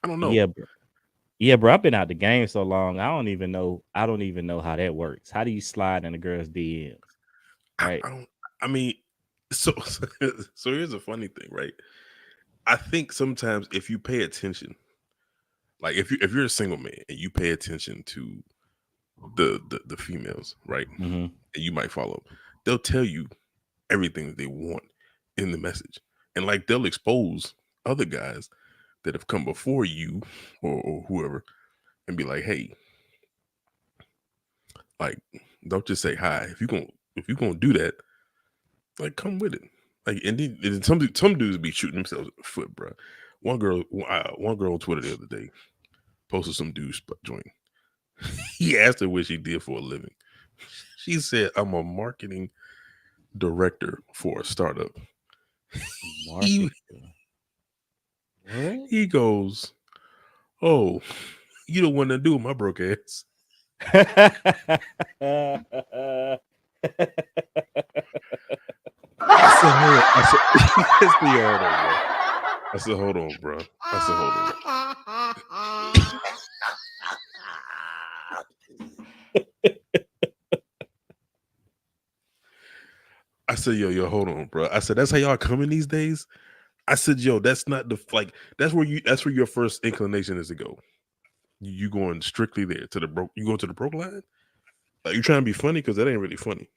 I don't know. Yeah, bro. Yeah, bro. I've been out the game so long. I don't even know. I don't even know how that works. How do you slide in a girl's DMs? Right. I don't. I mean, so so here's a funny thing, right? I think sometimes if you pay attention, like if you're a single man and you pay attention to the females, right, Mm-hmm. and you might follow, they'll tell you everything that they want in the message, and like they'll expose other guys that have come before you or whoever, and be like, hey, like don't just say hi. If you gonna do that, like come with it. Like and some dudes be shooting themselves in the foot, bro. One girl on Twitter the other day posted some dude's joint. He asked her what she did for a living. She said, "I'm a marketing director for a startup." He Market. What? he goes, "Oh, you don't want to do with my broke ass." I said, "Hold on." I said, "Yes, hold on, bro." I said, "Hold on, bro." I said, "Hold on." I said, "Yo, hold on, bro." I said, "That's how y'all coming these days." I said, "Yo, that's not the like. That's where your first inclination is to go. You going strictly there to the broke. You going to the broke line? Like you trying to be funny because that ain't really funny.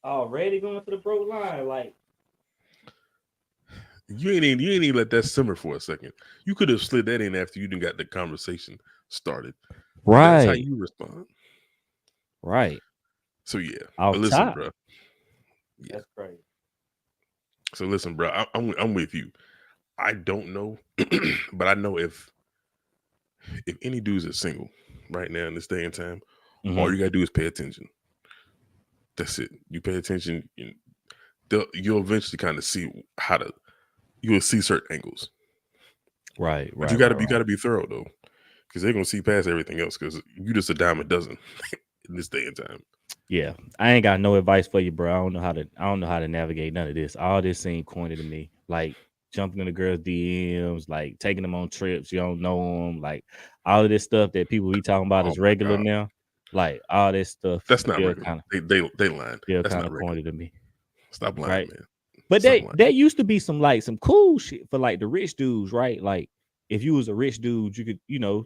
Already going to the broke line, like You ain't even let that simmer for a second. You could have slid that in after you done got the conversation started. That's how right, you respond. right So yeah, off listen, top. bro. Yeah. That's crazy. So listen, bro. I'm with you. I don't know, but I know if any dudes are single right now in this day and time, all Mm-hmm. you gotta do is pay attention. That's it. You pay attention, you'll eventually kind of see how to. You'll see certain angles, Right, but right, right, you right. gotta be thorough though, because they're gonna see past everything else. Because you just a dime a dozen in this day and time. Yeah, I ain't got no advice for you, bro. I don't know how to navigate none of this. All this seemed corny to me. Like jumping in the girls' DMs, like taking them on trips. You don't know them. Like all of this stuff that people be talking about Oh is my regular god, now. Like all this stuff that's not still regular. kind of They lying. still That's kind not of regular. corny to me, Stop lying, right? man. But Stop they lying. there used to be some like some cool shit for like the rich dudes, right? Like if you was a rich dude, you could,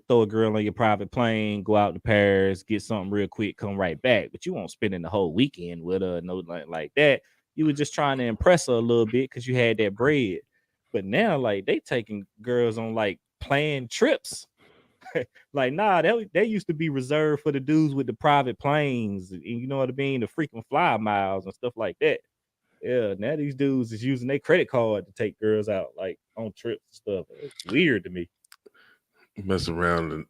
throw a girl on your private plane, go out to Paris, get something real quick, come right back. But you won't spending the whole weekend with her, no like that. You were just trying to impress her a little bit because you had that bread. But now, like they taking girls on like planned trips. Like, nah, they used to be reserved for the dudes with the private planes, and you know what I mean, the frequent fly miles and stuff like that. Yeah, now these dudes is using their credit card to take girls out like on trips and stuff. It's weird to me. Mess around and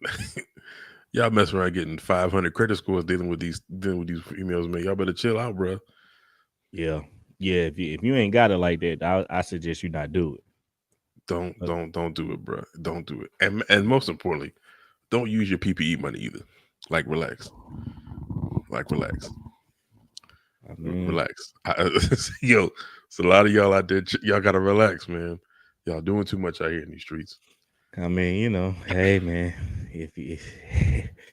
y'all mess around getting 500 credit scores dealing with these females, man. Y'all better chill out, bro. Yeah, yeah. If you ain't got it like that, I suggest you not do it. Don't Uh, don't don't do it, bro. Don't do it. And most importantly, don't use your PPE money either. Like relax. Like relax. I mean, Relax. Yo, it's a lot of y'all out there. Y'all gotta relax, man. Y'all doing too much out here in these streets. hey man, if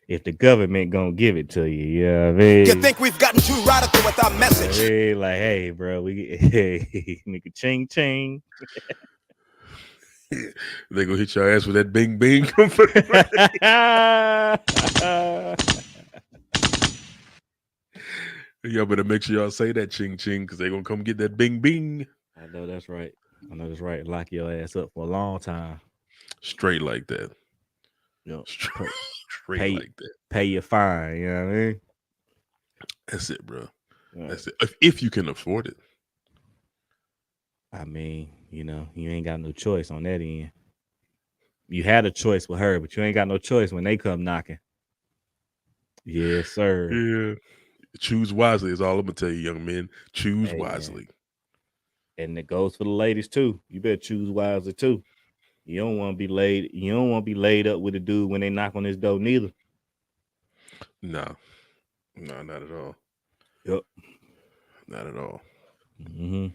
if the government gonna give it to you, you know what I mean? We've gotten too radical with our You know what I message. mean? Like, hey, bro, we hey, nigga, ching ching. They gonna hit your ass with that bing bing. Y'all better make sure y'all say that ching ching because they gonna come get that bing bing I know that's right. I know that's right. Lock your ass up for a long time. straight like that. You know, Straight, pay straight pay like that. pay your fine. You know what I mean? That's it, bro. Right. That's it. If you can afford it. I mean, you ain't got no choice on that end. You had a choice with her, but you ain't got no choice when they come knocking. Yes, sir. Yeah. Choose wisely is all I'm gonna tell you, young men. Choose Hey man. wisely. And it goes for the ladies too. You better choose wisely too. You don't want to be laid up with a dude when they knock on his door neither. No, no, not at all. Yep. Not at all. Hmm.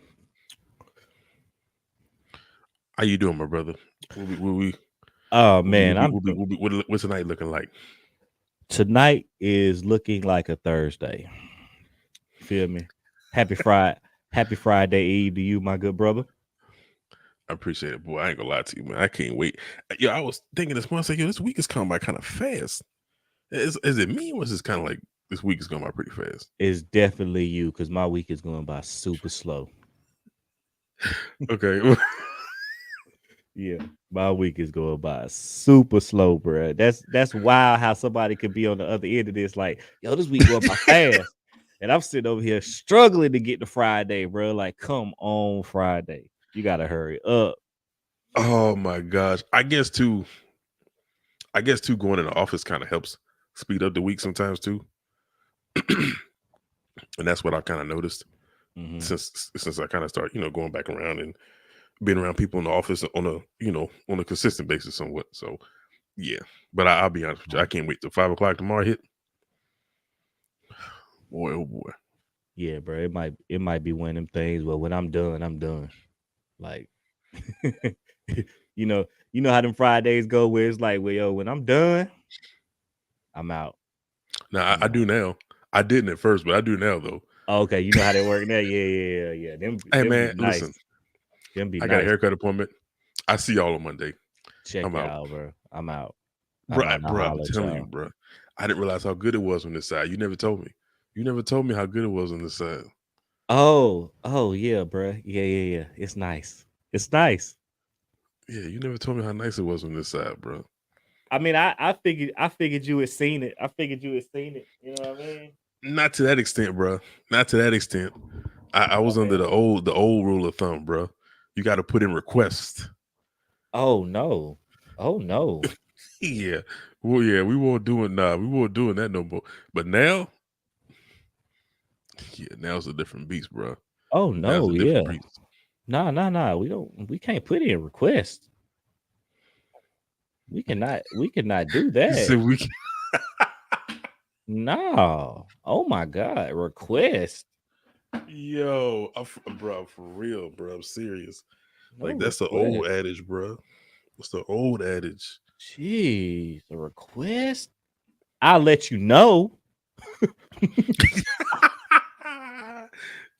How you doing, my brother? What we Oh man, What's tonight looking like? tonight is looking like a Thursday. Feel me? Happy Friday Eve to you, my good brother. I appreciate it, boy. I ain't gonna lie to you, man. I can't wait. Yeah, I was thinking this morning, I said, yo, this week is coming by kind of fast. Is it me, or is this kind of like this week is going by pretty fast? It's definitely you, because my week is going by super slow. Okay. Yeah, my week is going by super slow, bro. That's wild how somebody could be on the other end of this, like, yo, this week going by fast. And I'm sitting over here struggling to get to Friday, bro. Like, come on, Friday. You gotta hurry up. Oh my gosh. I guess too, going in the office kind of helps speed up the week sometimes too. And that's what I kind of noticed Mhm. since I kind of start, going back around and being around people in the office on a consistent basis somewhat. So yeah. But I'll be honest with you, I can't wait till 5 o'clock tomorrow hit. Boy, oh boy. Yeah, bro. It might be one of them things where when I'm done, I'm done. Like, you know how them Fridays go where it's like, well, yo, when I'm done, I'm out. Now I'm I out. do now. I didn't at first, but I do now though. Oh, okay, you know how they work now. Yeah. Them Hey be man, nice. listen, Them be I got a nice. haircut appointment. I see y'all on Monday. Check I'm out. y'all, bro. I'm out. Bro, I'll I'm holler at telling you, y'all. bro. I didn't realize how good it was on this side. You never told me. You never told me how good it was on this side. Oh yeah, bro. Yeah. It's nice. It's nice. Yeah, you never told me how nice it was on this side, bro. I mean, I figured you had seen it. I figured you had seen it. You know what I mean? Not to that extent, bro. Not to that extent. I was under Okay. the old rule of thumb, bro. You got to put in requests. Oh no. Yeah. Well, yeah, we won't do it now. We won't doing that no more. But now, yeah, now it's a different beast, bro. Oh Now it's no, a yeah. different beast. Nah. We can't put in requests. We cannot do You that. said we can. No. Oh my god, request. Yo, bro, for real, bro. I'm serious. No Like that's the old request. adage, bro. It's the old adage. Jeez, a request? I'll let you know.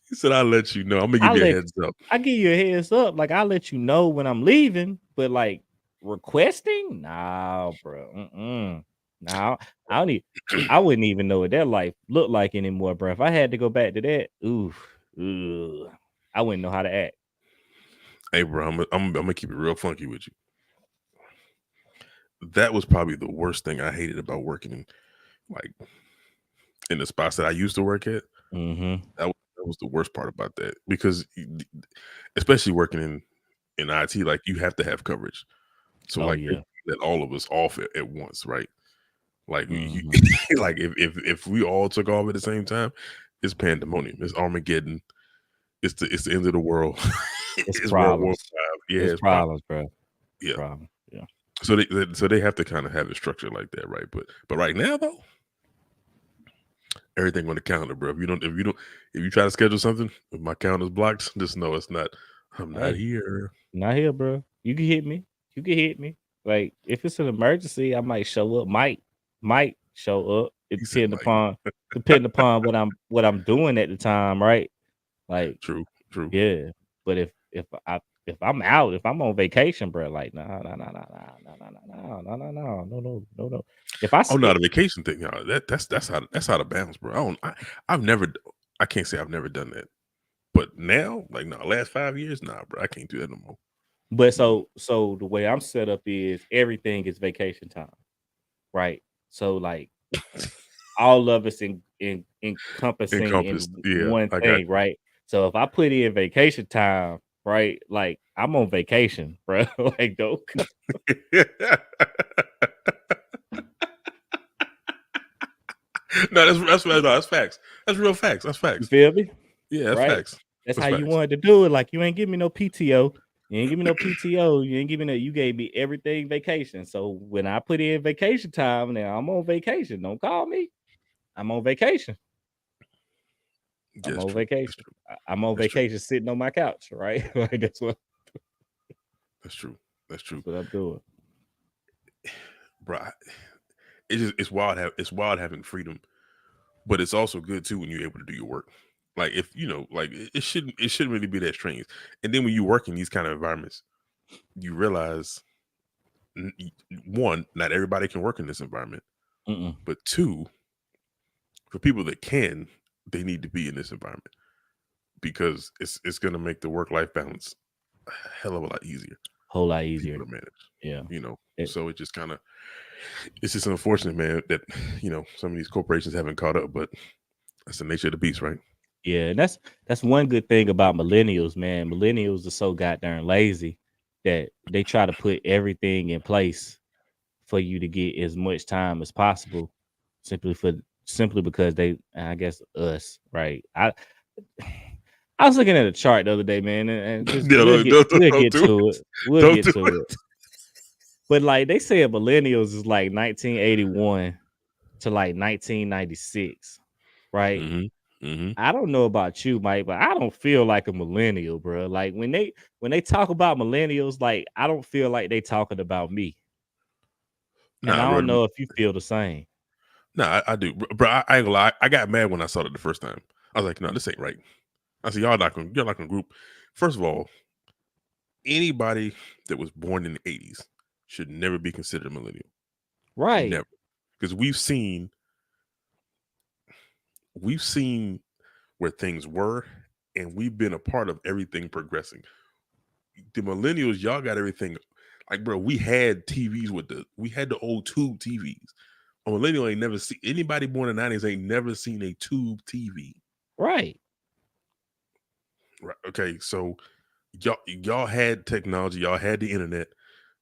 He said, "I'll let you know. I'm gonna give I'll you a let heads up." I give you a heads up. Like, I'll let you know when I'm leaving, but like requesting? Nah, bro. Nah, I don't I wouldn't even know what that life looked like anymore, bro. If I had to go back to that, I wouldn't know how to act. Hey, bro, I'm gonna keep it real funky with you. That was probably the worst thing I hated about working like in the spots that I used to work at. Mm-hmm. That was the worst part about that because, especially working in IT, like you have to have coverage. So Oh like they yeah. let all of us off at once, right? Like Mm-hmm. like if we all took off at the same time, it's pandemonium. It's Armageddon. It's the end of the world. It's It's World War problems. V. Yeah, It's it's problems. problems, bro. Yeah. Problem. Yeah. So they have to kind of have it structured like that, right? But right now though, everything on the calendar, bro. If you try to schedule something, if my calendar's blocked, just know it's not. I'm not Hey, here. not here, bro. You can hit me. You can hit me. Like, if it's an emergency, I might show up. Might show up. It He said, "Mike, depending upon what I'm doing at the time, right? Like, true, true. yeah. But if I'm out, if I'm on vacation, bro, like, no. If I Oh skip, no, the vacation thing, that's out of bounds, bro. I've never. I can't say I've never done that. But now, like, no, last 5 years, nah, bro, I can't do that no more. but Mm-mm. so the way I'm set up is everything is vacation time, right? So like all of us encompassing Encompassed, in yeah, one I got thing, right? So if I put in vacation time, right, like I'm on vacation, bro. Like, don't you. No, that's facts. That's real facts. That's you facts. feel me? Yeah, that's Right? facts. That's That's how you facts. wanted to do it. Like, you ain't give me no PTO. You ain't give me no PTO. You ain't give me no. You gave me everything vacation. So when I put in vacation time, now I'm on vacation. Don't call me. I'm on vacation. Yeah, I'm that's on true. That's vacation. true. I'm on That's true. vacation sitting on my couch, right? Like, That's true. That's true. that's what I'm doing. bro, it's wild. It's wild having freedom, but it's also good too when you're able to do your work. Like if you know, like it shouldn't really be that strange. And then when you work in these kind of environments, you realize one, not everybody can work in this environment, Mm-mm. but two, for people that can, they need to be in this environment because it's going to make the work life balance a hell of a lot easier Whole lot for people easier. to manage. Yeah. You know, It- so it just kind of it's just unfortunate, man, that some of these corporations haven't caught up, but that's the nature of the beast, right? yeah, and that's one good thing about millennials, man. Millennials are so goddamn lazy that they try to put everything in place for you to get as much time as possible, simply because I guess us, right? I was looking at a chart the other day, man, and just Yeah, we'll don't get do to it. it. We'll Don't get do to it. it. But like they said millennials is like 1981 to like 1996, right? Mm-hmm. Mm-hmm. I don't know about you, Mike, but I don't feel like a millennial, bro. Like when they talk about millennials, like I don't feel like they talking about me. And Nah, I bro. don't know if you feel the same. Nah, I do, bro. I ain't gonna lie. I got mad when I saw it the first time. I was like, no, this ain't right. I said, you're not gonna group. First of all, anybody that was born in the 80s should never be considered a millennial. Right. Never. Because we've seen where things were, and we've been a part of everything progressing. The millennials, y'all got everything. Like, bro, we had TVs we had the old tube TVs. A millennial ain't never seen anybody born in the 90s ain't never seen a tube TV. Right. Right. Okay. So y'all had technology, y'all had the internet,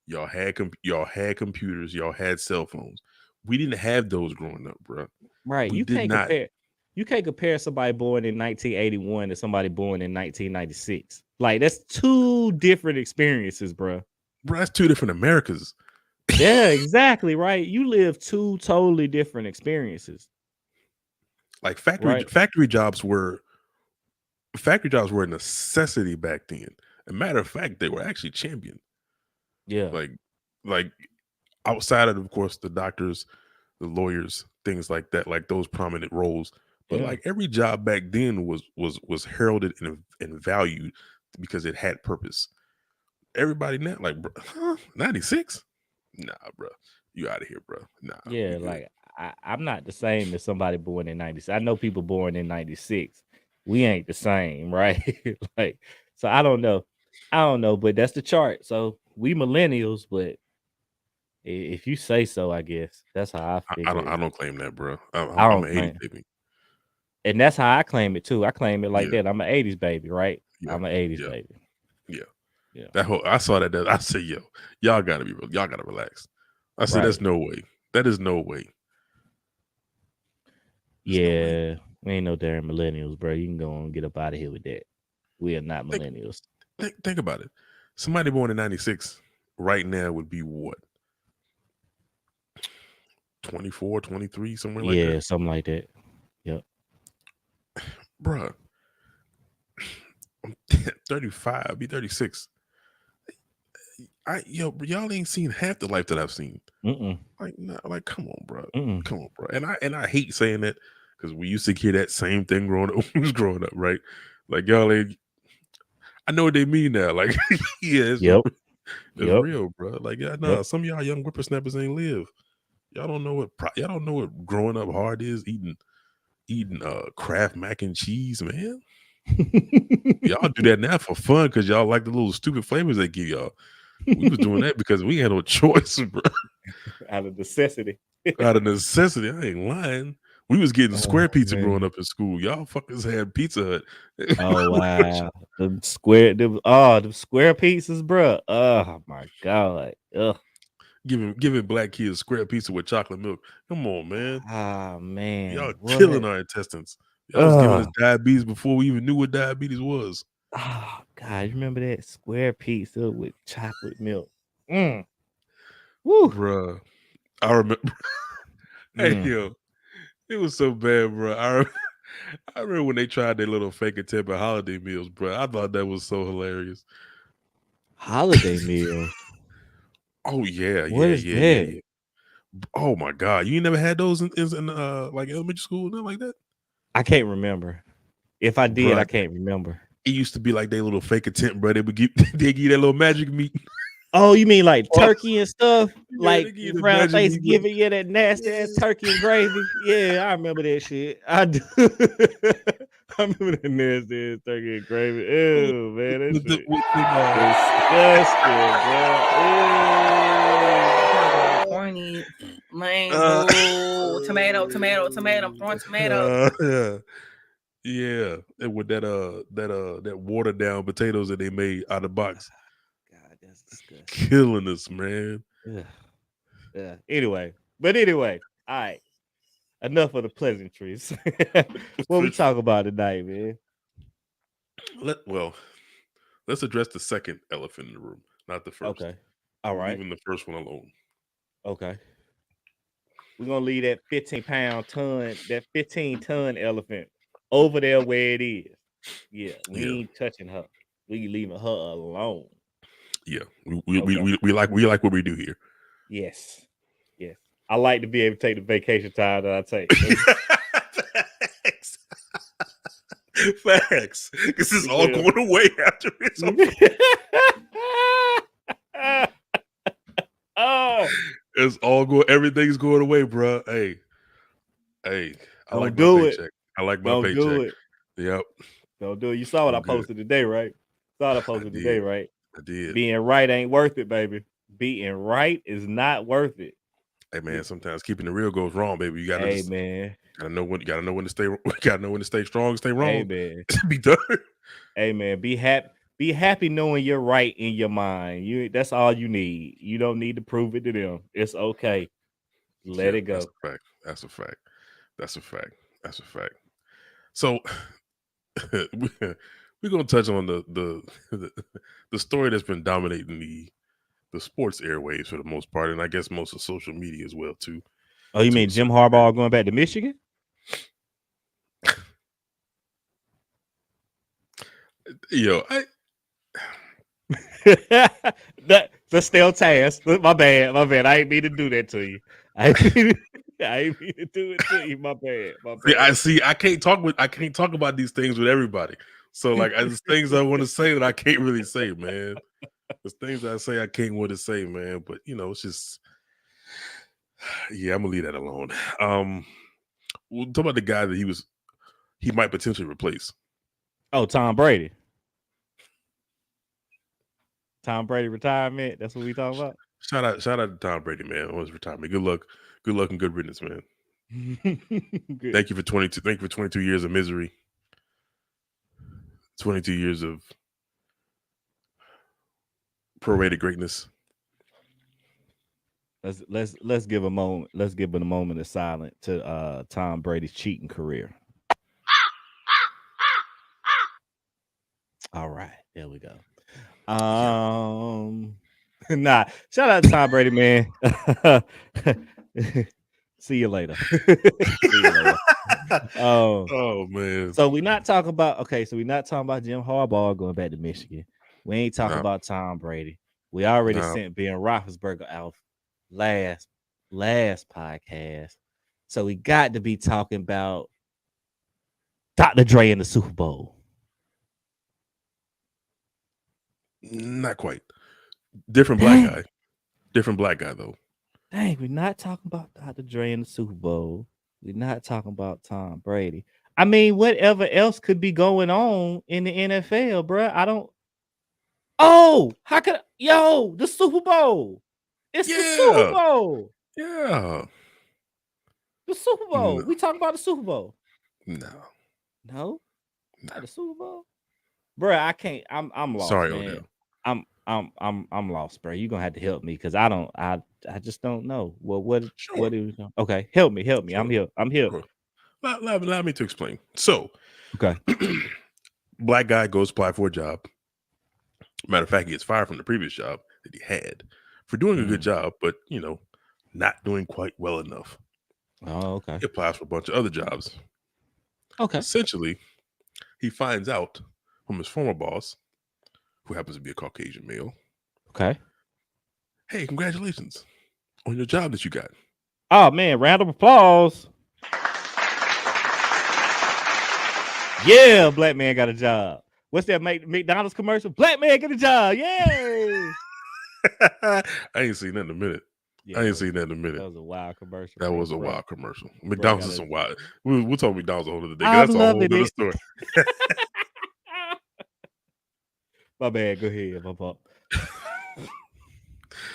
y'all had computers, y'all had cell phones. We didn't have those growing up, bro. Right. We did not. You can't compare somebody born in 1981 to somebody born in 1996. Like that's two different experiences, bro. Bro, that's two different Americas. Yeah, exactly, right. You live two totally different experiences, Like right? factory jobs were a necessity back then. A matter of fact, they were actually championed. Yeah. Like like outside of course the doctors, the lawyers, things like that, like those prominent roles. But Yeah. like every job back then was heralded and valued because it had purpose. Everybody now, like, bro, 96? Nah, bro. You out of here, bro. Nah, we Yeah, good. like I'm not the same as somebody born in 96. I know people born in 96. We ain't the same, right? Like, so I don't know. I don't know, but that's the chart. So we millennials, but if you say so, I guess that's how I figure I it. don't claim that, bro. I I'm don't an 80s claim, baby. and that's how I claim it too. I claim it like Yeah, that. I'm an 80s baby, right? yeah, I'm an 80s yeah, baby. yeah. Yeah, That whole I saw that. I said, yo, y'all gotta be real. Y'all gotta relax. I said, right. that's no way. That is no way. There's no way. Yeah, we ain't no damn millennials, bro. You can go and get up out of here with that. We are not Think millennials. think about it. Somebody born in 96 right now would be what? 24, 23, somewhere like that. Yeah, something like that. Yep. Bruh, I'm 35, I'll be 36. Y'all ain't seen half the life that I've seen. Mm-mm. Like, nah, like, come on, bro. Mm-mm. Come on, bro. And I hate saying that because we used to hear that same thing growing up when we was growing up, right? Like y'all ain't I know what they mean now. Like, yeah, Yep. it's Yep. real, bro. Like, yeah, Yep. nah, some of y'all young whippersnappers ain't live. Y'all don't know what growing up hard is, eating Kraft mac and cheese, man. Y'all do that now for fun because y'all like the little stupid flavors they give y'all. We was doing that because we had no choice, bro. Out of necessity. Out of necessity. I ain't lying. We was getting Oh square pizza growing man. up in school. Y'all fuckers had Pizza Hut. Oh What wow. Them square pieces, bro. Oh my god. Ugh. giving black kids square pizza with chocolate milk. Come on, man. Ah Y'all man. killing What? our intestines. Y'all was giving us Ugh. diabetes before we even knew what diabetes was. Oh god, you remember that square pizza with chocolate milk? Mm. Woo. Bruh. I remember hey Mm. yo, it was so bad, bro. I remember when they tried their little fake attempt at holiday meals, bro. I thought that was so hilarious. Holiday meals. Oh yeah, What yeah, is yeah, yeah, that? yeah. Oh my god, you ain't never had those in like elementary school, nothing like that, I can't remember. If I did, bro. I can't remember. It used to be like they little fake attempt, bro. They would give they give you that little magic meat. Oh, you mean like Oh, turkey and stuff? yeah, they Like give you the around magic meat. Thanksgiving, yeah, that nasty ass Yeah. turkey and gravy. Yeah, I remember that shit. I do. I remember that nasty ass turkey and gravy. Ew, man, that With the, shit with the, disgusting, bro. Corny. Mango. Tomato. I'm throwing tomatoes. yeah, and with that watered down potatoes that they made out of the box, God, that's disgusting. killing us, man. Yeah. Anyway, all right. Enough of the pleasantries. What we talk about tonight, man? Let's address the second elephant in the room, not the first. Okay. All We're right. leaving the first one alone. Okay. We're gonna leave that 15-ton elephant over there where it is. Yeah, we ain't touching her. We leaving her alone. Yeah, we like what we do here. Yes. I like to be able to take the vacation time that I take. Facts. This is all going away after this. Oh, it's all going. Everything's going away, bro. Hey, I like my paycheck. I like my paycheck. Do it. Yep. Don't do it. You saw what I posted today, right? Right? I did. Being right ain't worth it, baby. Being right is not worth it. Hey man, sometimes keeping the real goes wrong, baby. You gotta gotta know when to stay. Gotta know when to stay strong, stay wrong. Hey man, be done. Hey man, be happy knowing you're right in your mind. That's all you need. You don't need to prove it to them. It's okay. Let it go. That's a fact. So we're gonna touch on the story that's been dominating the sports airwaves for the most part, and I guess most of social media as well too. Oh, you mean Jim Harbaugh going back to Michigan? Yo, that's still task. My bad. I ain't mean to do that to you. I ain't mean to do it to you. My bad. I can't talk about these things with everybody. So like, there's things I want to say that I can't really say, man. There's things I say I can't want to say, man. But it's just, yeah, I'm gonna leave that alone. We'll talk about the guy that he might potentially replace. Oh, Tom Brady. Tom Brady retirement. That's what we talking about. Shout out to Tom Brady, man, on his retirement. Good luck and good riddance, man. Thank you for 22. Thank you for 22 years of misery. 22 years of prorated greatness. Let's give a moment. Let's give it a moment of silence to Tom Brady's cheating career. All right, there we go. Nah, shout out to Tom Brady, man. See you later. Oh man. So we're not talking about Jim Harbaugh going back to Michigan. We ain't talking about Tom Brady. We already sent Ben Roethlisberger out last podcast. So we got to be talking about Dr. Dre in the Super Bowl. Not quite. Different black guy. Different black guy though. Dang, we're not talking about Dr. Dre in the Super Bowl. We're not talking about Tom Brady. I mean, whatever else could be going on in the NFL, bro. I don't. Oh, how could the Super Bowl? It's the Super Bowl. Yeah. The Super Bowl. No. We talking about the Super Bowl. No. Not the Super Bowl. Bro, I can't. I'm lost. Sorry, man. Odell. I'm lost, bro. You're gonna have to help me because I just don't know. Well, what is okay? Help me. Sure. I'm here. Sure. Allow me to explain. So, okay. Black guy goes apply for a job. Matter of fact, he gets fired from the previous job that he had for doing a good job, but not doing quite well enough. Oh, okay. He applies for a bunch of other jobs. Okay. Essentially, he finds out from his former boss, who happens to be a Caucasian male. Okay. Hey, congratulations on your job that you got. Oh man, round of applause. Yeah, black man got a job. What's that McDonald's commercial? Black man get a job. Yay. I ain't seen that in a minute. Yeah, I that ain't was, seen that in a that minute. was a wild commercial. That Man. was a Bruh, wild commercial. bruh McDonald's got is a, some wild. We'll talk McDonald's a whole other day. 'Cause I'm that's a whole loving other it. story. My bad. Go ahead, my pop. No,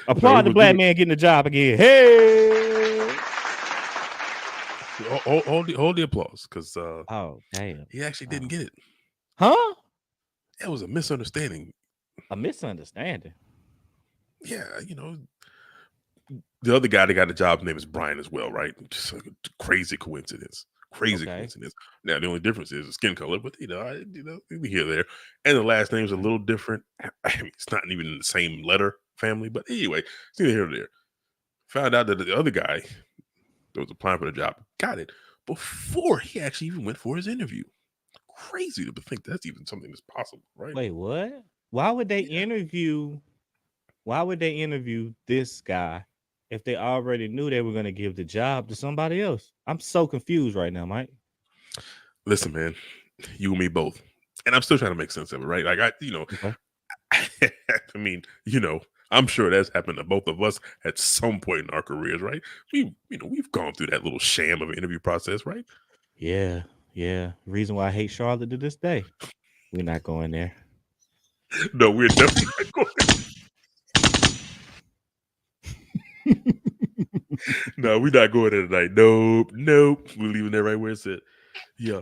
Applaud the we black do it. man getting a job again. Hey. Hold the applause, because Oh, damn. he actually didn't get it. Huh? It was a misunderstanding. A misunderstanding. Yeah, the other guy that got the job's name is Brian as well, right? Just a crazy coincidence. Crazy Okay. coincidence. Now the only difference is the skin color, but we here there, and the last name's a little different. I mean, it's not even in the same letter family, but anyway, it's neither here nor there. Found out that the other guy that was applying for the job got it before he actually even went for his interview. Crazy to think that's even something that's possible, right? Wait, what? Why would they Yeah. interview? Why would they interview this guy if they already knew they were going to give the job to somebody else? I'm so confused right now, Mike. Listen, man, you and me both, and I'm still trying to make sense of it, right? Like Okay. I mean, I'm sure that's happened to both of us at some point in our careers, right? We've gone through that little sham of an interview process, right? Yeah, yeah. Reason why I hate Charlotte to this day. We're not going there. No, we're definitely not going. No, we're not going there tonight. Nope. We're leaving that right where it's at. Yeah.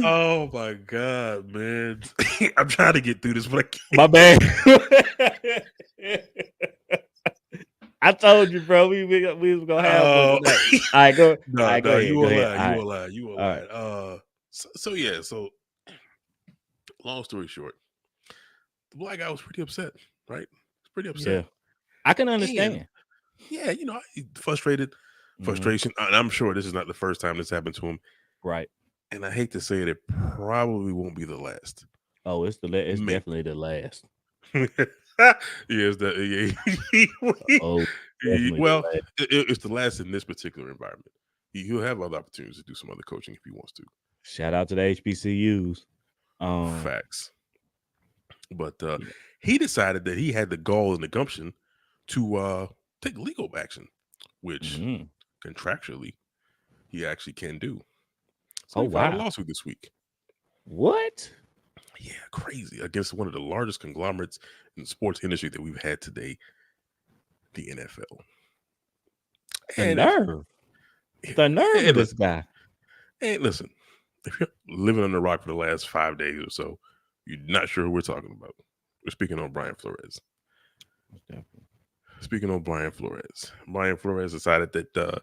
Oh my god, man! I'm trying to get through this, but I can't. My bad. I told you, bro. We was gonna have one tonight. All right, go. No, All right, go ahead. you Go won't ahead. lie. All You right. won't All lie. right. So long story short, the black guy was pretty upset, right? He's pretty Yeah, upset. I can And understand. yeah, frustrated, frustration. And I'm sure this is not the first time this happened to him. Right. And I hate to say it probably won't be the last. Oh, it's it's Maybe. definitely the last. Yes, Oh, definitely well, the last. it's the last in this particular environment. He'll have other opportunities to do some other coaching if he wants to. Shout out to the HBCUs. Facts. But he decided that he had the gall and the gumption to take legal action, which contractually he actually can do. So Oh he filed a wow. lawsuit this week. What? Yeah, crazy. Against one of the largest conglomerates in the sports industry that we've had today, the NFL. The nerve. The nerve of this guy. And listen, if you're living on the rock for the last 5 days or so, you're not sure who we're talking about. We're speaking on Brian Flores. Speaking on Brian Flores decided that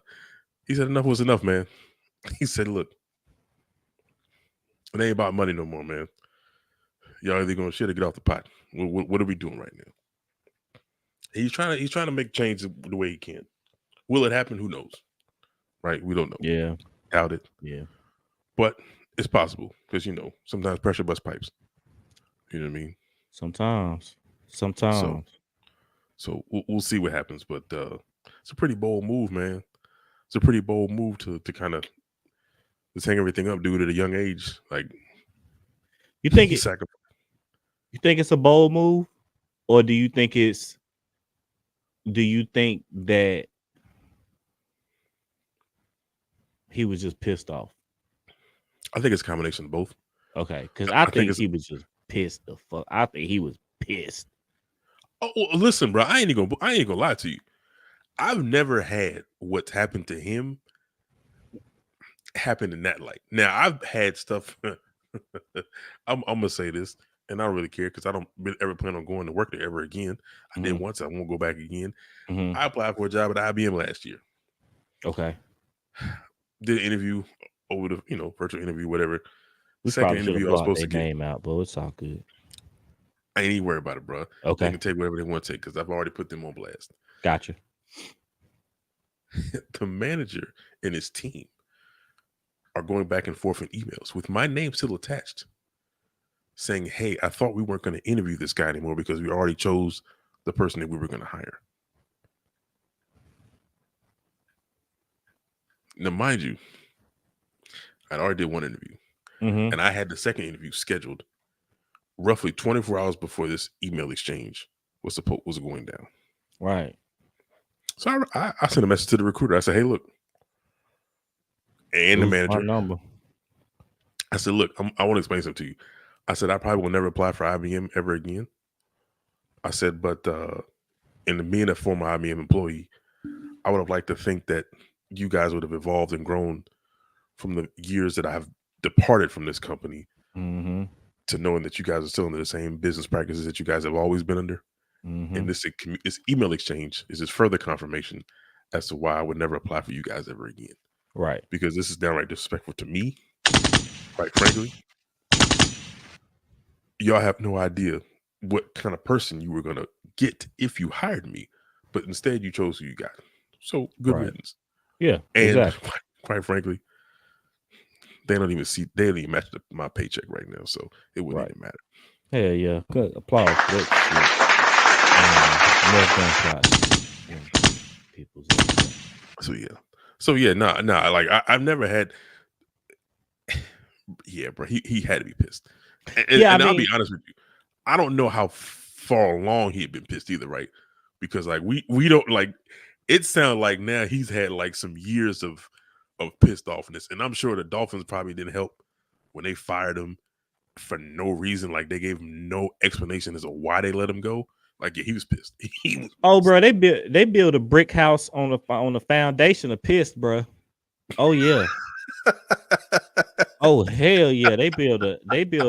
he said enough was enough, man. He said, look, it ain't about money no more, man. Y'all either gonna shit or get off the pot. What are we doing right now? He's trying to make change the way he can. Will it happen? Who knows? Right? We don't know. Yeah. Doubt it. Yeah. But it's possible because sometimes pressure busts pipes. You know what I mean? Sometimes. So we'll see what happens. But it's a pretty bold move, man. It's a pretty bold move to kind of just hang everything up, do it at a young age. Like You think it's a bold move, or do you think that he was just pissed off? I think it's a combination of both. Okay, because I think he was just pissed the fuck. I think he was pissed. Oh, well, listen, bro. I ain't gonna lie to you. I've never had what's happened to him happen in that light. Now I've had stuff. I'm gonna say this, and I don't really care because I don't ever plan on going to work there ever again. I did once. I won't go back again. I applied for a job at IBM last year. Okay. Did an interview over the virtual interview, whatever. We Second interview I was supposed to get. name out, but it's all good. I ain't even worried about it, bro. Okay. They can take whatever they want to take because I've already put them on blast. Gotcha. The manager and his team are going back and forth in emails with my name still attached, saying, "Hey, I thought we weren't going to interview this guy anymore because we already chose the person that we were going to hire." Now, mind you, I'd already did one interview, Mm-hmm. and I had the second interview scheduled roughly 24 hours before this email exchange was going down. Right. So I sent a message to the recruiter. I said, "Hey, look," and the Lose my manager. number. I said, "Look, I want to explain something to you." I said, "I probably will never apply for IBM ever again." I said, "But in the being a former IBM employee, I would have liked to think that you guys would have evolved and grown from the years that I've departed from this company Mm-hmm. to knowing that you guys are still under the same business practices that you guys have always been under." Mm-hmm. And this email exchange is just further confirmation as to why I would never apply for you guys ever again. Right. Because this is downright disrespectful to me, quite frankly. Y'all have no idea what kind of person you were going to get if you hired me, but instead you chose who you got. So good Right. riddance. Yeah. And Exactly. quite frankly, they don't even match my paycheck right now, so it wouldn't even matter. Hell yeah. Good applause for that shit. Left gunshots. People's So yeah, nah. Like I've never had. Yeah, bro. He had to be pissed. And I'll be honest with you, I don't know how far along he had been pissed either, right? Because like we don't like. It sounds like now he's had like some years of pissed offness, and I'm sure the Dolphins probably didn't help when they fired him for no reason. Like they gave him no explanation as to why they let him go. Like yeah, he was pissed. He was pissed. Oh, bro, they build a brick house on the foundation of piss, bro. Oh yeah. Oh hell yeah, they build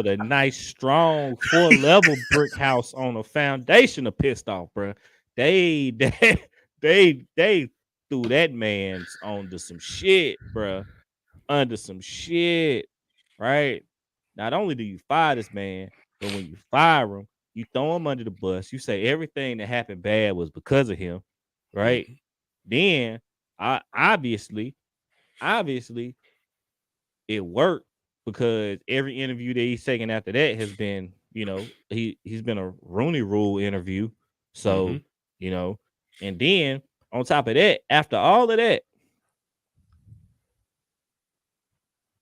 a nice strong 4-level brick house on a foundation of pissed off, bro. They threw that man's onto some shit, bro. Under some shit, right? Not only do you fire this man, but when you fire him, you throw him under the bus. You say everything that happened bad was because of him, right? Mhm. Then, obviously, it worked because every interview that he's taken after that has been, he's been a Rooney Rule interview. So, and then on top of that, after all of that,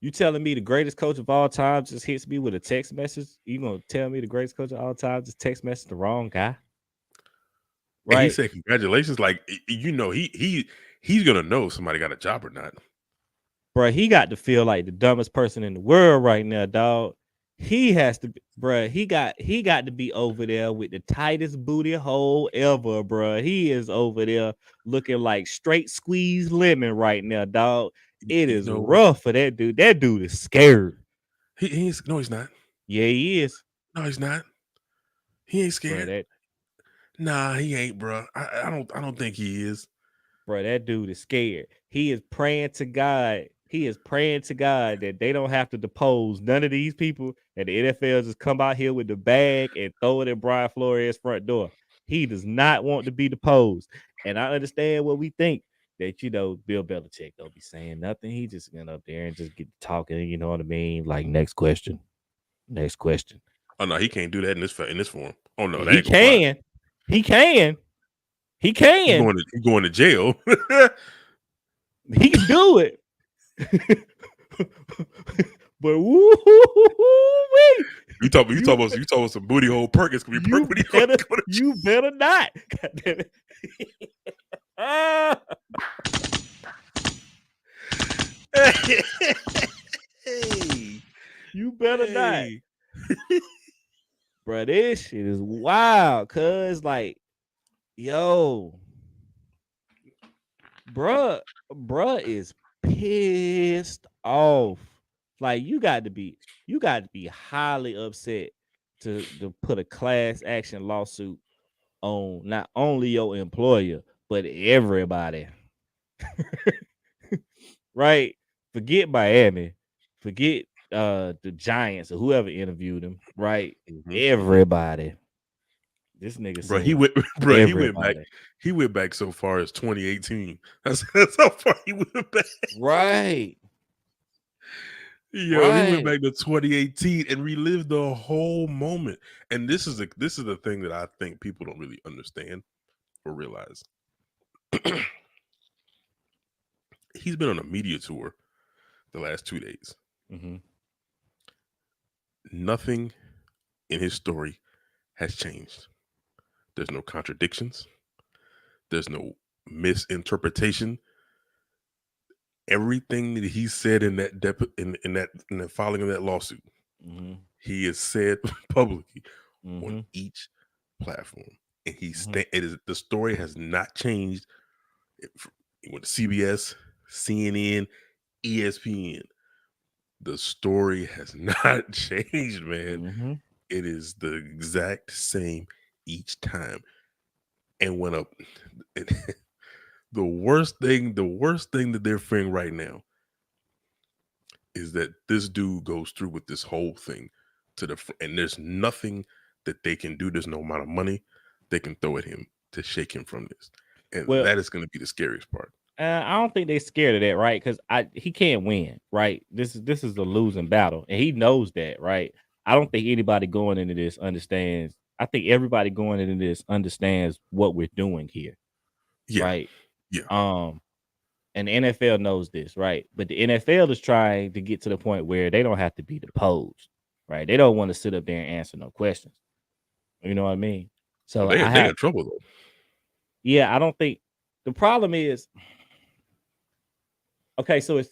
you telling me the greatest coach of all time just hits me with a text message? You gonna tell me the greatest coach of all time just text message the wrong guy? And he Right? said congratulations. Like he's gonna know if somebody got a job or not. Bro, he got to feel like the dumbest person in the world right now, dog. He has to be, bro. He got to be over there with the tightest booty hole ever, bro. He is over there looking like straight squeezed lemon right now, dog. It You is know, rough for that dude. That dude is scared. he's no, he's not. Yeah, he is. No, he's not. He ain't Bro, scared. Nah, he ain't, bro. I don't think he is. Bro, that dude is scared. He is praying to God. He is praying to God that they don't have to depose none of these people, and the NFL just come out here with the bag and throw it at Brian Flores' front door. He does not want to be deposed. And I understand what we think that, Bill Belichick don't be saying nothing. He just went up there and just get talking, you know what I mean? Like, next question. Next question. Oh no, he can't do that in this form. Oh no, that He ain't gonna fly. can. He can. He He's can. going to jail. He can do it. But woo, you talk about some booty hole Perkins can be Perk when you better not. God damn it. Hey, you better not. Bro, this shit is wild. Cause like, yo, bruh is pissed off. Like you got to be highly upset to put a class action lawsuit on not only your employer but everybody. Right? Forget Miami, forget the Giants or whoever interviewed him. Right? Mm-hmm. Everybody. This nigga, bro, he went back so far as 2018. That's how far he went back. Right. Yo, he went back to 2018 and relived the whole moment. And this is the thing that I think people don't really understand or realize. He's been on a media tour the last 2 days. Mm-hmm. Nothing in his story has changed. There's no contradictions. There's no misinterpretation. Everything that he said in that in the filing of that lawsuit, Mm-hmm. he has said publicly Mm-hmm. on each platform, and Mm-hmm. the story has not changed. It went to CBS, CNN, ESPN. The story has not changed, man. Mm-hmm. It is the exact same each time. And when a the worst thing that they're fearing right now is that this dude goes through with this whole thing and there's nothing that they can do. There's no amount of money they can throw at him to shake him from this. And Well, that is going to be the scariest part. I don't think they're scared of that, right? Because he can't win, right? This is a losing battle, and he knows that, right? I don't think anybody going into this understands. I think everybody going into this understands what we're doing here, Yeah. right? Yeah. And the NFL knows this, right? But the NFL is trying to get to the point where they don't have to be deposed, right? They don't want to sit up there and answer no questions. You know what I mean? Oh, So they I have, in trouble though. yeah, I don't think the problem is, okay, so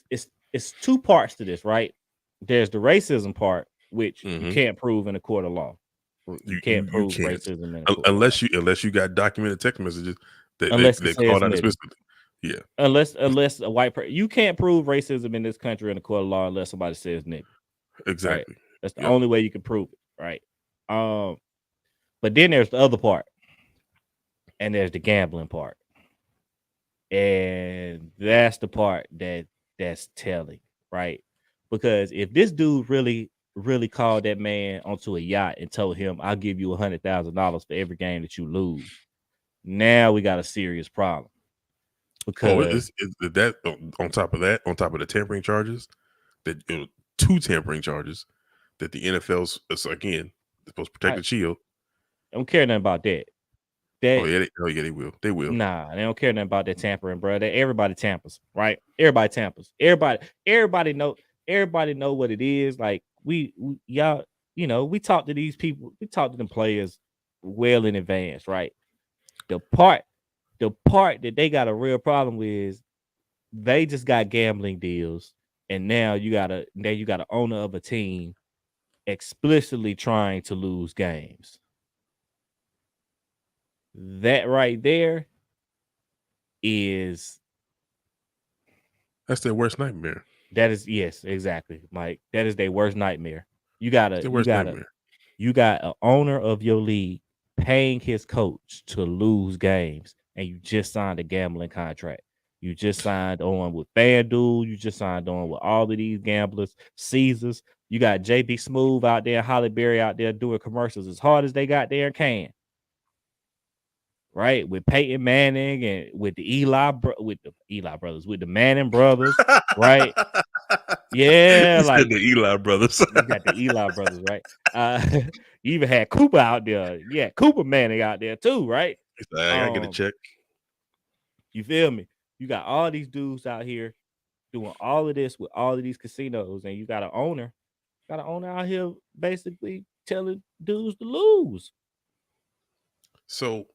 it's two parts to this, right? There's the racism part, which you can't prove in a court of law. You can't You prove can't racism in a court of law. unless you got documented text messages that Unless they it says called out nigga. explicitly. Yeah. Unless a white person, you can't prove racism in this country in a court of law unless somebody says nigga. Exactly. Right? That's the only way you can prove it, right? But then there's the other part, and there's the gambling part, and that's the part that's telling, right? Because if this dude really called that man onto a yacht and told him, "I'll give you $100,000 for every game that you lose," now we got a serious problem. Oh, Because is that on top of that, on top of the tampering charges, that two tampering charges that the NFL's again supposed to protect the shield. I don't care nothing about that. Oh yeah, they will. They will. Nah, they don't care nothing about that tampering, bro. Everybody tampers, right? Everybody tampers. Everybody know what it is. Like we y'all, we talk to these people, we talk to them players well in advance, right? The part that they got a real problem with is they just got gambling deals, and now you got an owner of a team explicitly trying to lose games. That right there is that's their worst nightmare. That is, yes, exactly. Like that is their worst nightmare. You got an owner of your league paying his coach to lose games, and you just signed a gambling contract. You just signed on with FanDuel. You just signed on with all of these gamblers, Caesars. You got JB Smooth out there, Holly Berry out there doing commercials as hard as they got there can. Right, with Peyton Manning and with the Eli brothers, with the Manning brothers, right? Yeah, like the Eli brothers. you got the Eli brothers, right? You even had Cooper out there. Yeah, Cooper Manning out there too, right? I get a check. You feel me? You got all these dudes out here doing all of this with all of these casinos, and you got an owner out here basically telling dudes to lose. So,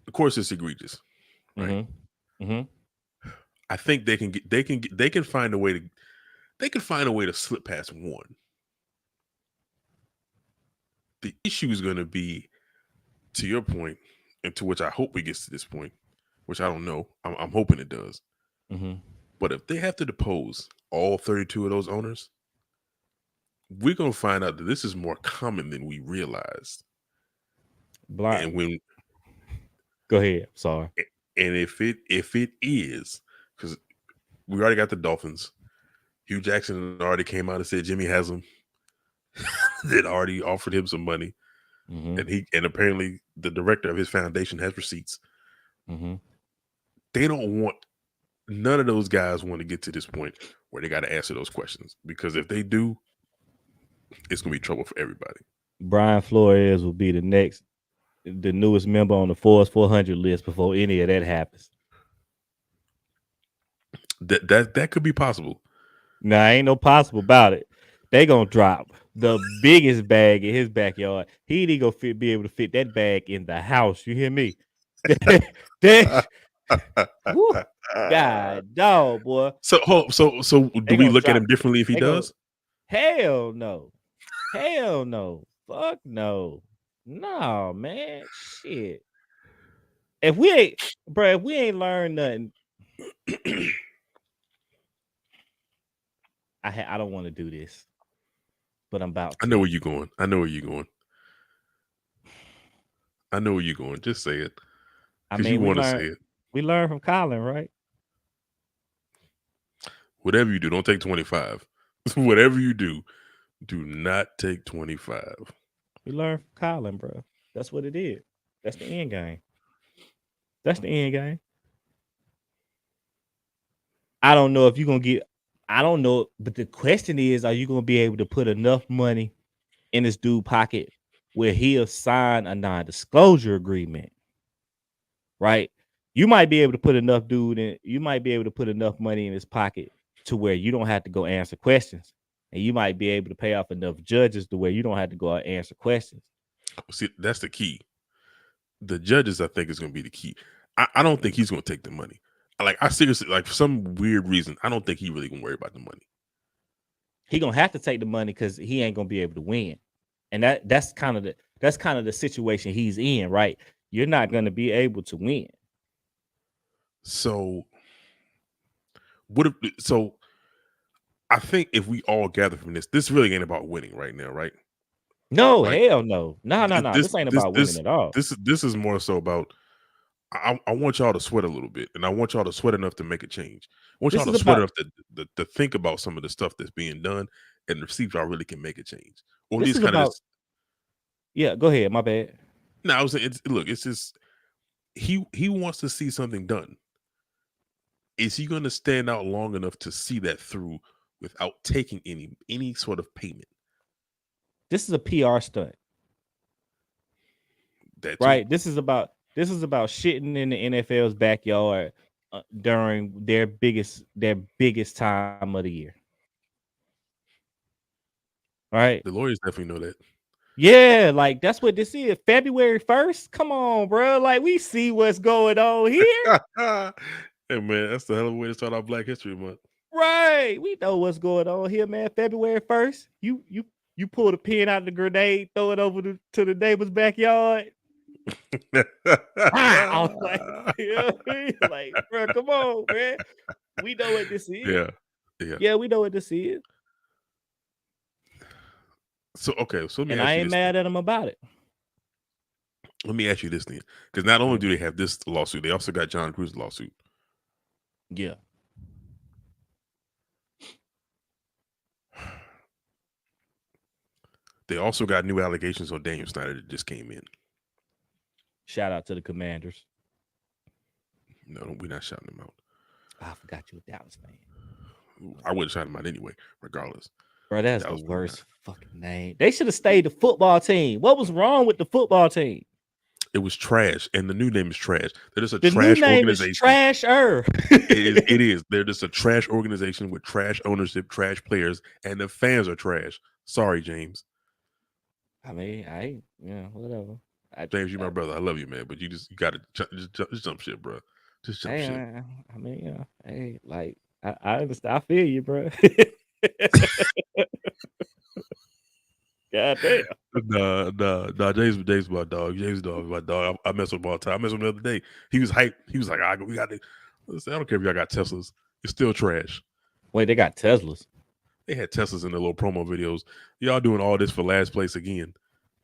of course, it's egregious, right? I think they can find a way to slip past one. The issue is going to be, to your point, and to which I hope it gets to this point, which I don't know. I'm hoping it does. But if they have to depose all 32 of those owners, we're going to find out that this is more common than we realized. And when go ahead, sorry. And if it is, because we already got the Dolphins, Hugh Jackson already came out and said Jimmy has them. That already offered him some money, and apparently the director of his foundation has receipts. They don't want none of those guys want to get to this point where they got to answer those questions, because if they do, it's gonna be trouble for everybody. Brian Flores will be the newest member on the Forbes 400 list before any of that happens. That could be possible. Nah, ain't no possible about it. They gonna drop the biggest bag in his backyard. He ain't gonna be able to fit that bag in the house. You hear me? that, whew, God, dog, boy. So do They we gonna look at drop. him differently if he They gonna. does? Hell no. Hell no. Fuck no. No, man. Shit. If we ain't learned nothing, I don't want to do this, but I'm about I to. know where you're going. I know where you're going. I know where you're going. Just say it, I because you mean, want to say it. we learned from Colin, right? Whatever you do, don't take 25. Whatever you do not take 25. We learned from Colin, bro. That's what it is. That's the end game. That's the end game. I don't know if you're gonna get. I don't know, but the question is, are you gonna be able to put enough money in this dude pocket where he'll sign a non-disclosure agreement? Right? You might be able to put enough you might be able to put enough money in his pocket to where you don't have to go answer questions. And you might be able to pay off enough judges to where you don't have to go out and answer questions. See, that's the key. The judges, I think, is going to be the key. I don't think he's going to take the money. I seriously, for some weird reason, I don't think he really going to worry about the money. He gonna have to take the money because he ain't gonna be able to win, and that's kind of the situation he's in, right? You're not gonna be able to win. So I think if we all gather from this really ain't about winning right now, right? No, Right? hell no, no. This ain't about winning at all. This is more so about I want y'all to sweat a little bit, and I want y'all to sweat enough to make a change. I want This y'all is to sweat about enough to think about some of the stuff that's being done and to see if y'all really can make a change. Or at this least is kind of about this. yeah. Go ahead, my bad. No, I was saying, it's just he wants to see something done. Is he going to stand out long enough to see that through without taking any sort of payment? This is a PR stunt, That too. right? This is about shitting in the NFL's backyard during their biggest time of the year, right? The lawyers definitely know that. Yeah, like that's what this is. February 1st. Come on, bro. Like we see what's going on here. Hey man, that's the hell of a way to start our Black History Month. Right. We know what's going on here, man. February 1st. You pull the pin out of the grenade, throw it over to the neighbor's backyard. I was like, you know what I mean? Like, bro, come on, man. We know what this is. Yeah. Yeah, we know what this is. So okay, so let me And ask I you ain't this mad then. at him about it. Let me ask you this then, because not only do they have this lawsuit, they also got John Cruz's lawsuit. Yeah. They also got new allegations on Daniel Snyder that just came in. Shout out to the Commanders. No, we're not shouting them out. I forgot you a Dallas fan. I would have shouted them out anyway, regardless. Bro, that's That the was worst fucking name. They should have stayed the football team. What was wrong with the football team? It was trash, and the new name is trash. They're just a The new trash name organization. is Trasher. It is. They're just a trash organization with trash ownership, trash players, and the fans are trash. Sorry, James. I mean, whatever. James, you my brother. I love you, man. But you gotta just jump shit, bro. Just jump shit. I mean, hey, like I understand. I feel you, bro. God damn. Nah. James my dog. James dog, my dog. I mess with him all the time. I messed with him the other day. He was hyped. He was like, we got to. Listen, I don't care if y'all got Teslas. It's still trash. Wait, they got Teslas. They had Teslas in their little promo videos. Y'all doing all this for last place again.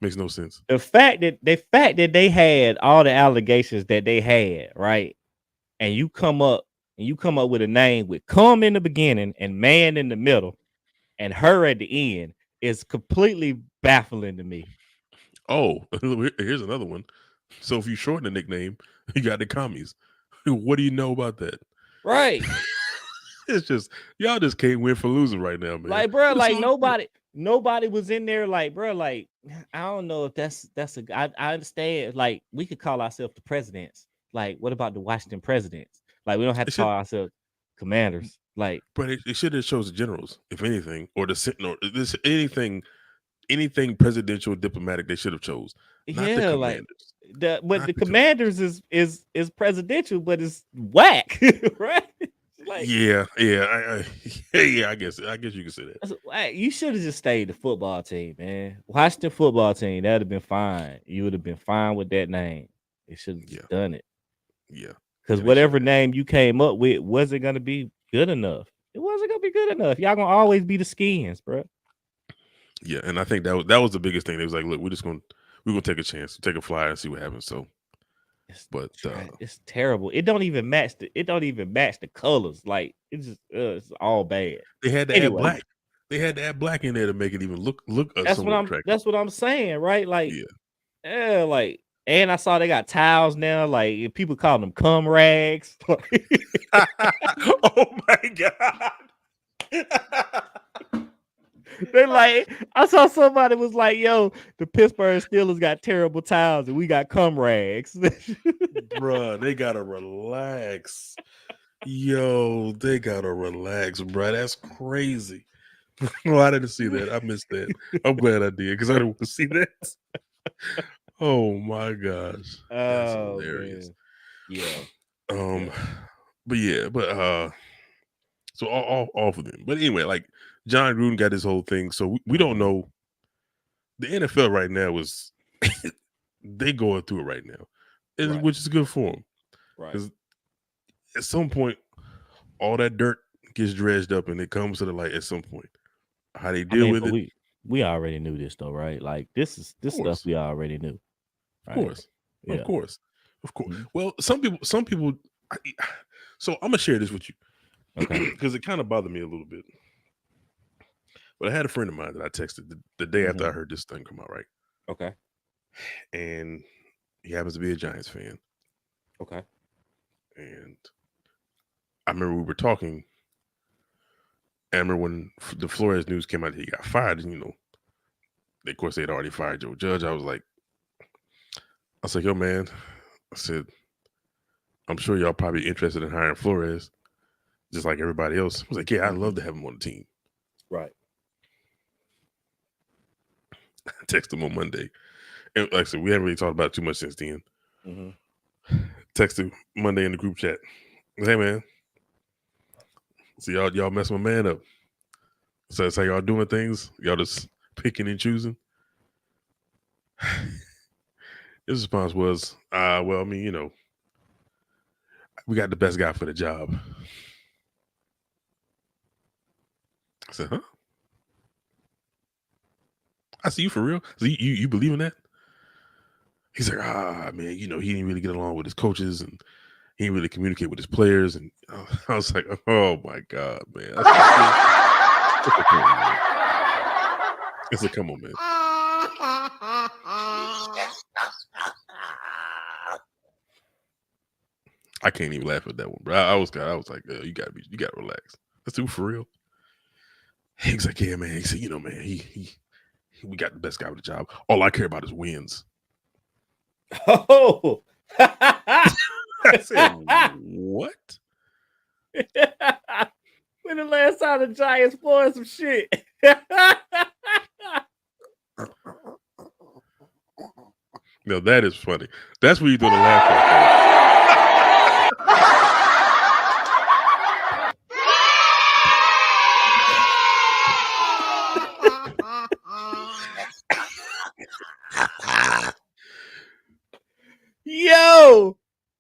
Makes no sense. The fact that they had all the allegations that they had, right? And you come up with a name with "come" in the beginning and "man" in the middle and "her" at the end is completely baffling to me. Oh, here's another one. So if you shorten the nickname, you got the commies. What do you know about that? Right. It's just y'all just can't win for losing right now, man. Like, bro, But it's like all good. nobody was in there. Like, bro, like I don't know if that's I understand. Like, we could call ourselves the presidents. Like, what about the Washington presidents? Like, we don't have It to call should, ourselves commanders. Like, but it should have chose the generals, if anything, or the sentinel. This anything presidential, diplomatic, they should have chose, not the yeah, like commanders, but not the the commanders. commanders is presidential, but it's whack, right? Like, Yeah, yeah, yeah. I guess you can say that. that's whack. You should have just stayed the football team, man. Washington football team, that'd have been fine. You would have been fine with that name. They should have Yeah, just done it. yeah, Because yeah. They should whatever have. name you came up with wasn't gonna be good enough. It wasn't gonna be good enough. Y'all gonna always be the skins, bro. Yeah, and I think that was the biggest thing. They was like, look, we're gonna take a chance, take a flyer, and see what happens. So, It's but it's terrible. It don't even match the colors. Like it's all bad. they had to add Anyway, black. They had to add black in there to make it even look somewhat attractive. that's what I'm saying, right? Like, Yeah. yeah, like, and I saw they got towels now. Like, people call them cum rags. Oh my god. They like, I saw somebody was like, "Yo, the Pittsburgh Steelers got terrible towels, and we got cum rags." Bruh, they gotta relax. Yo, they gotta relax, bruh. That's crazy. No, I didn't see that. I missed that. I'm glad I did because I didn't want to see that. Oh my gosh, that's Oh hilarious. man, yeah. Um, but so all for them. But anyway, like John Gruden got his whole thing, so we don't know. The NFL right now is they going through it right now, Right. which is good for them. Right. Because at some point, all that dirt gets dredged up, and it comes to the light at some point. How they I deal mean, with but it, we already knew this though, right? Like this of stuff course, we already knew, of right? course, of Yeah. course, of course. Mhm. Well, some people. So I'm gonna share this with you Okay. because it kind of bothered me a little bit. But I had a friend of mine that I texted the day after I Mhm. heard this thing come out, right? Okay. And he happens to be a Giants fan. Okay. And I remember we were talking. And I remember when the Flores news came out that he got fired, and of course they'd already fired Joe Judge. I was like, yo, man, I said, I'm sure y'all probably interested in hiring Flores, just like everybody else. I was like, yeah, I'd love to have him on the team. Right. I texted him on Monday. And like I said, we haven't really talked about it too much since then. Mm-hmm. Texted Monday in the group chat. Hey, man. So y'all mess my man up. So that's how y'all doing things? Y'all just picking and choosing? His response was, well, I mean, we got the best guy for the job. I said, huh? I see you for real? So you believe in that? He's like, man, he didn't really get along with his coaches and he didn't really communicate with his players. And I was like, oh my God, man. I said, come on, man. I can't even laugh at that one, bro. I was like, you gotta relax. Let's do for real. He's like, yeah, man. He said, man, we got the best guy with the job. All I care about is wins. Oh. I said, what? When the last time the Giants poured some shit? No, that is funny. That's where you do the laugh. Yo,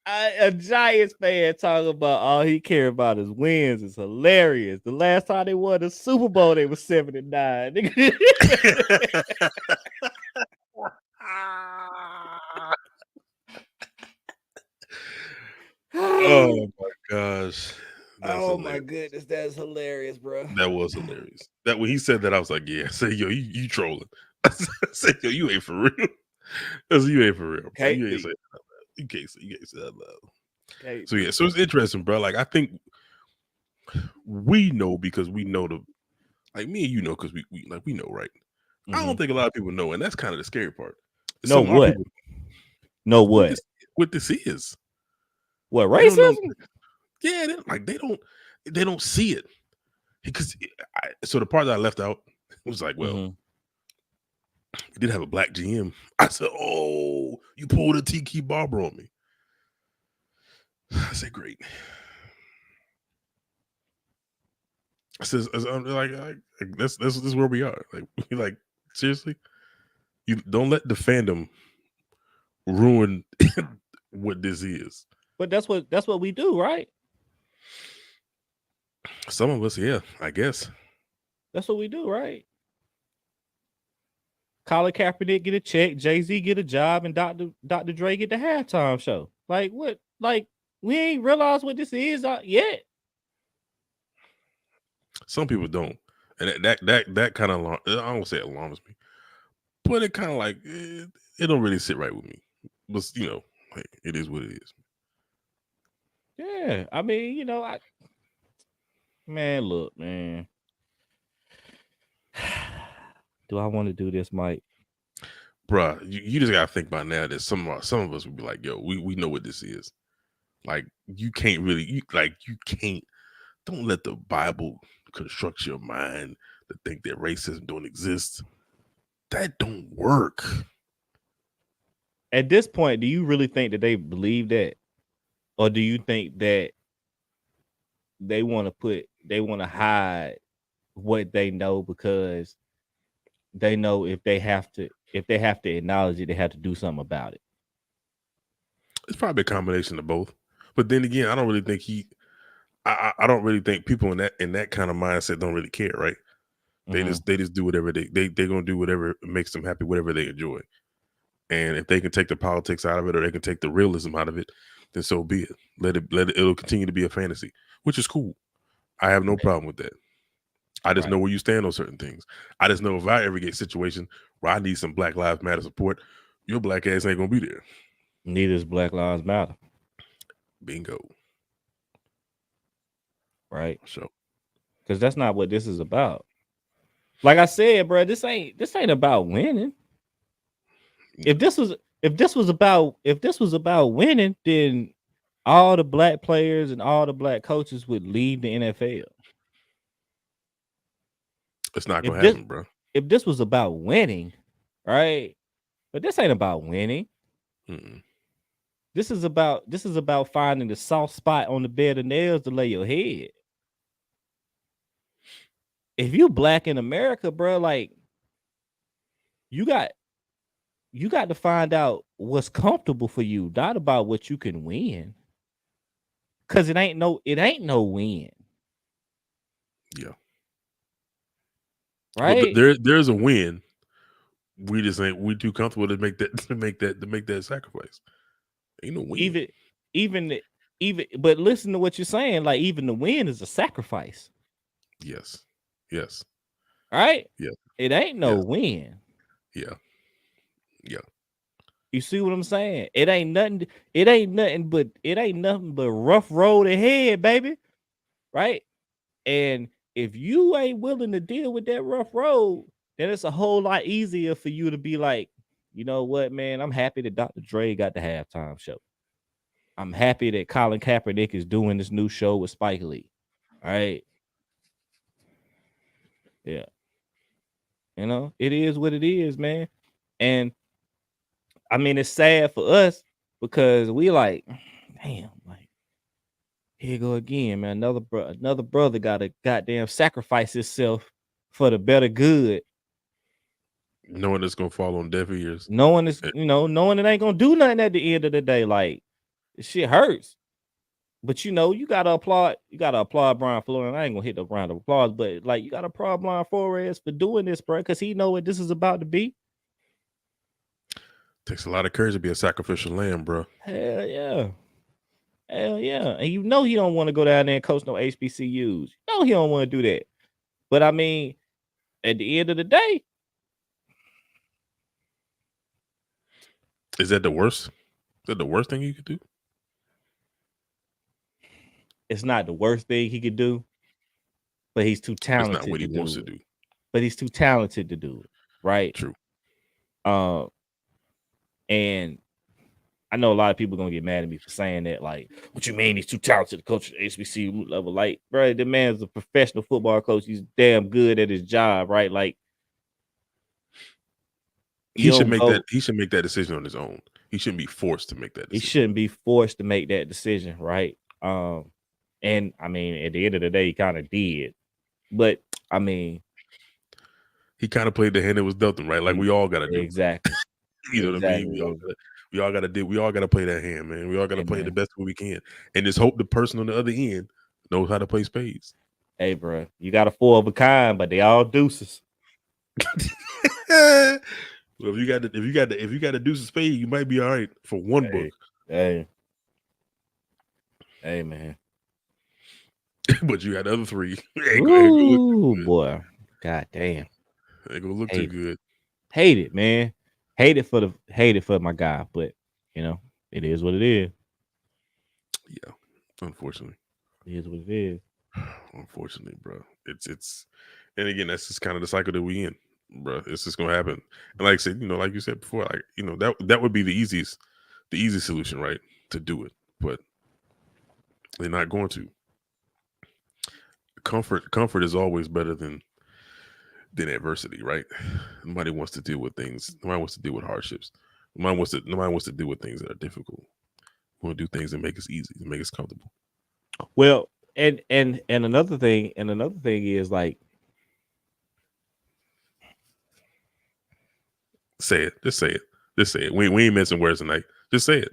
a Giants fan talking about all he care about is wins is hilarious. The last time they won the Super Bowl, they were 7-9. Oh my gosh. That's Oh my hilarious. goodness, that's hilarious, bro. That was hilarious. That when he said that, I was like, yeah. I said, yo, you trolling. I said, yo, you ain't for real. I said, you ain't for real. Bro. You ain't say that out loud. You can't say that out loud. So yeah, so it's interesting, bro. Like I think we know because we know like me and you know because we know, right? I don't think a lot of people know, and that's kind of the scary part. Know A lot of what? people Know what what? this is. What, They don't know. racism? Yeah, they don't see it because so the part that I left out was like, well, Mhm. we did have a black GM. I said, oh, you pulled a Tiki Barber on me. I said, great. I said, I'm like this is where we are. Like seriously, you don't let the fandom ruin what this is. But that's what we do, right? Some of us, yeah, I guess. That's what we do, right? Colin Kaepernick get a check, Jay-Z get a job, and Dr. Dre get the halftime show. Like what? Like we ain't realized what this is yet. Some people don't, and that kind of I don't say alarms me, but it kind of like it don't really sit right with me. But like, it is what it is. Yeah, I mean, man, look, man. Do I want to do this, Mike? Bruh, you just gotta think about now that some of us would be like, yo, we know what this is. Like you can't really you can't. Don't let the Bible construct your mind to think that racism don't exist. That don't work. At this point, do you really think that they believe that? Or do you think that they want to hide what they know because they know if they have to acknowledge it, they have to do something about it? It's probably a combination of both. But then again, I don't really think I don't really think people in that kind of mindset don't really care, right? They just do whatever they're gonna do whatever makes them happy, whatever they enjoy. And if they can take the politics out of it or they can take the realism out of it, then so be it. It'll continue to be a fantasy, which is cool. I have no problem with that. I just know where you stand on certain things. I just know if I ever get a situation where I need some Black Lives Matter support, your black ass ain't gonna be there. Neither is Black Lives Matter. Bingo. Right? So Because that's not what this is about. Like I said, bro, this ain't about winning. If this was about winning, then all the black players and all the black coaches would leave the NFL. it's not gonna happen, bro. If this was about winning, right? But this ain't about winning. Mm-mm. This is about finding the soft spot on the bed of nails to lay your head. If you black in America, bro, like you got to find out what's comfortable for you, not about what you can win. Cause it ain't no win. Yeah. Right? Well, there's a win. We just ain't we too comfortable to make that sacrifice. Ain't no win. Even but listen to what you're saying. Like even the win is a sacrifice. Yes. Yes. Right? Yeah. It ain't no win. Yeah. Yeah. You see what I'm saying? It ain't nothing but rough road ahead, baby. Right? And if you ain't willing to deal with that rough road, then it's a whole lot easier for you to be like, you know what, man? I'm happy that Dr. Dre got the halftime show. I'm happy that Colin Kaepernick is doing this new show with Spike Lee. All right. Yeah. It is what it is, man. And I mean, it's sad for us because we like, damn, like, here you go again, man. Another brother got to goddamn sacrifice himself for the better good. Knowing it's gonna fall on deaf ears. Knowing it ain't gonna do nothing at the end of the day. Like, this shit hurts. But you gotta applaud Brian Flores. I ain't gonna hit the round of applause, but like you gotta applaud Brian Flores for doing this, bro, because he know what this is about to be. Takes a lot of courage to be a sacrificial lamb, bro. Hell yeah. Hell yeah. And he don't want to go down there and coach no HBCUs. He don't want to do that. But I mean, at the end of the day, is that the worst? Is that the worst thing you could do? it's not the worst thing he could do, but he's too It's not talented what he to wants do to it. do. But he's too talented to do it, right? True. And I know a lot of people gonna get mad at me for saying that. Like, what you mean he's too talented to coach at the HBCU level? Like, bro, the man's a professional football coach. He's damn good at his job, right? Like, He you should don't make go. that. He should make that decision on his own. He shouldn't be forced to make that He decision. shouldn't be forced to make that decision, right? And I mean, at the end of the day, he kind of did. But I mean, He kind of played the hand that was dealt him, right? Like we all got to do. exactly. You know what I mean? Exactly. We all got to do. We all got to play that hand, man. We all got to Hey, play it the man. best way we can, and just hope the person on the other end knows how to play spades. Hey, bro, you got a 4 of a kind, but they all deuces. Well, if you got to do some spade, you might be all right for one book. Hey, man. But you got the other 3. Ooh, boy. God damn. Ain't gonna look too good. Hate it, man. Hate it for my guy, but you know, it is what it is. Yeah, unfortunately. It is what it is. Unfortunately, bro. It's and again, that's just kind of the cycle that we in, bro. It's just gonna happen. And like I said, like you said before, like that would be the easy solution, right? To do it, but they're not going to. Comfort is always better than adversity, right? Nobody wants to deal with things. Nobody wants to deal with hardships. Nobody wants to deal with things that are difficult. We want to do things that make us easy, that make us comfortable. Well, and another thing is like, say it. Just say it. Just say it. We ain't missing words tonight. Just say it.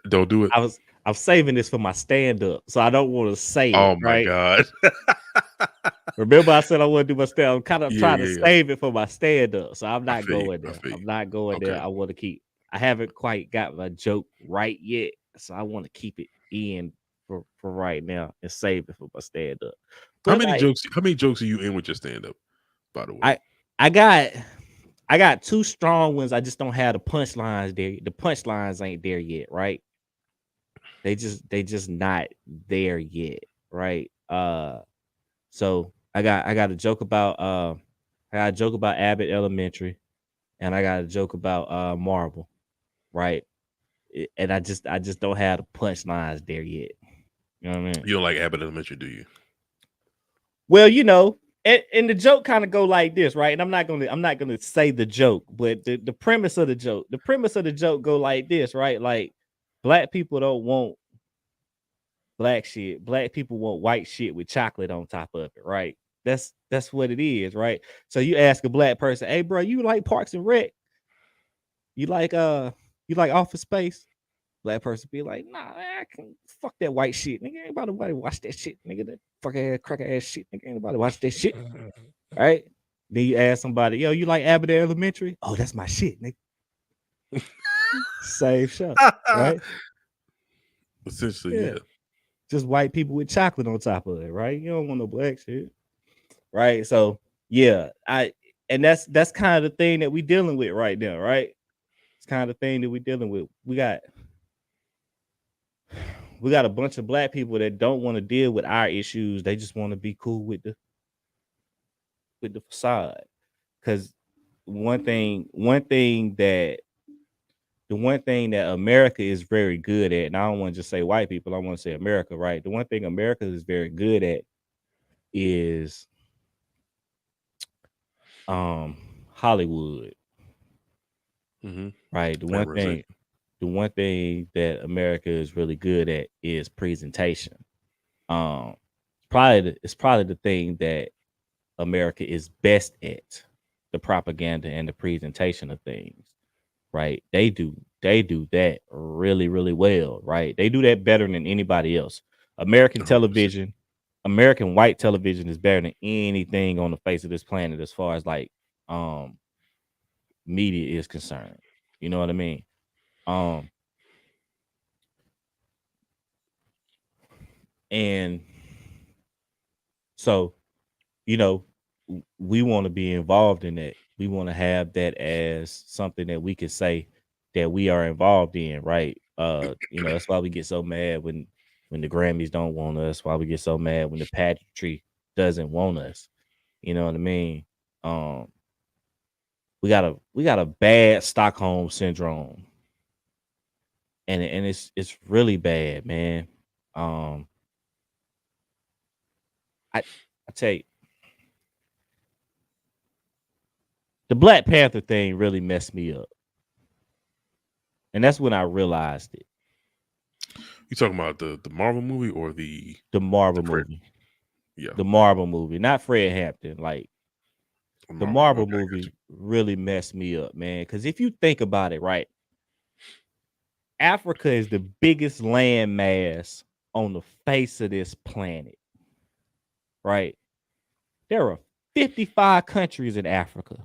Don't do it. I'm saving this for my stand-up, so I don't want to say it. Oh my right? God. Remember, I said I want to do my stand. I'm kind of trying to Yeah. save it for my stand-up, so I'm not feel you. going there. I feel I'm you. not going there. Okay. I want to keep. I haven't quite got my joke right yet, so I want to keep it in for right now and save it for my stand-up. How But many like, jokes are you in with your stand-up, by the way? I got 2 strong ones. I just don't have the punchlines there. The punchlines ain't there yet, right? They just not there yet, right? So I got a joke about Abbott Elementary, and I got a joke about Marvel, right? And I just don't have the punchlines there yet. You know what I mean? You don't like Abbott Elementary, do you? Well, and the joke kind of go like this, right? And I'm not gonna say the joke, but the premise of the joke go like this, right? Like, black people don't want black shit. Black people want white shit with chocolate on top of it, right? That's what it is, right? So you ask a black person, "Hey, bro, you like Parks and Rec? You like Office Space?" Black person be like, "Nah, man, I can fuck that white shit, nigga. Ain't nobody watch that shit, nigga. That fuck ass crack ass shit, nigga. Ain't nobody watch that shit." Right? Then you ask somebody, "Yo, you like Abbott Elementary?" "Oh, that's my shit, nigga." Same show, right? Essentially, yeah. Just white people with chocolate on top of it, right? You don't want no black shit, right? So yeah, and that's kind of the thing that we dealing with right now, right? It's kind of the thing that we dealing with. We got a bunch of black people that don't want to deal with our issues. They just want to be cool with the facade. Because the one thing that America is very good at, and I don't want to just say white people, I want to say America, right? The one thing America is very good at is Hollywood. Right. The one thing that America is really good at is presentation. It's probably the thing that America is best at, the propaganda and the presentation of things. Right. They do that really, really well, right? They do that better than anybody else. American 100%. television, American white television is better than anything on the face of this planet as far as like media is concerned. You know what I mean? And so, we want to be involved in that. We want to have that as something that we could say that we are involved in, right? That's why we get so mad when when the Grammys don't want us, why we get so mad when the pageantry doesn't want us. You know what I mean? Um, we got a bad Stockholm syndrome, and it's really bad, man. Um, I tell you, the Black Panther thing really messed me up, and that's when I realized it. You talking about the Marvel movie or The Marvel Fred? movie, Yeah, the Marvel movie, not Fred Hampton. Like the Marvel movie. Marvel Okay, I got movie really messed me up, man. Because if you think about it, right, Africa is the biggest landmass on the face of this planet, right? There are 55 countries in Africa,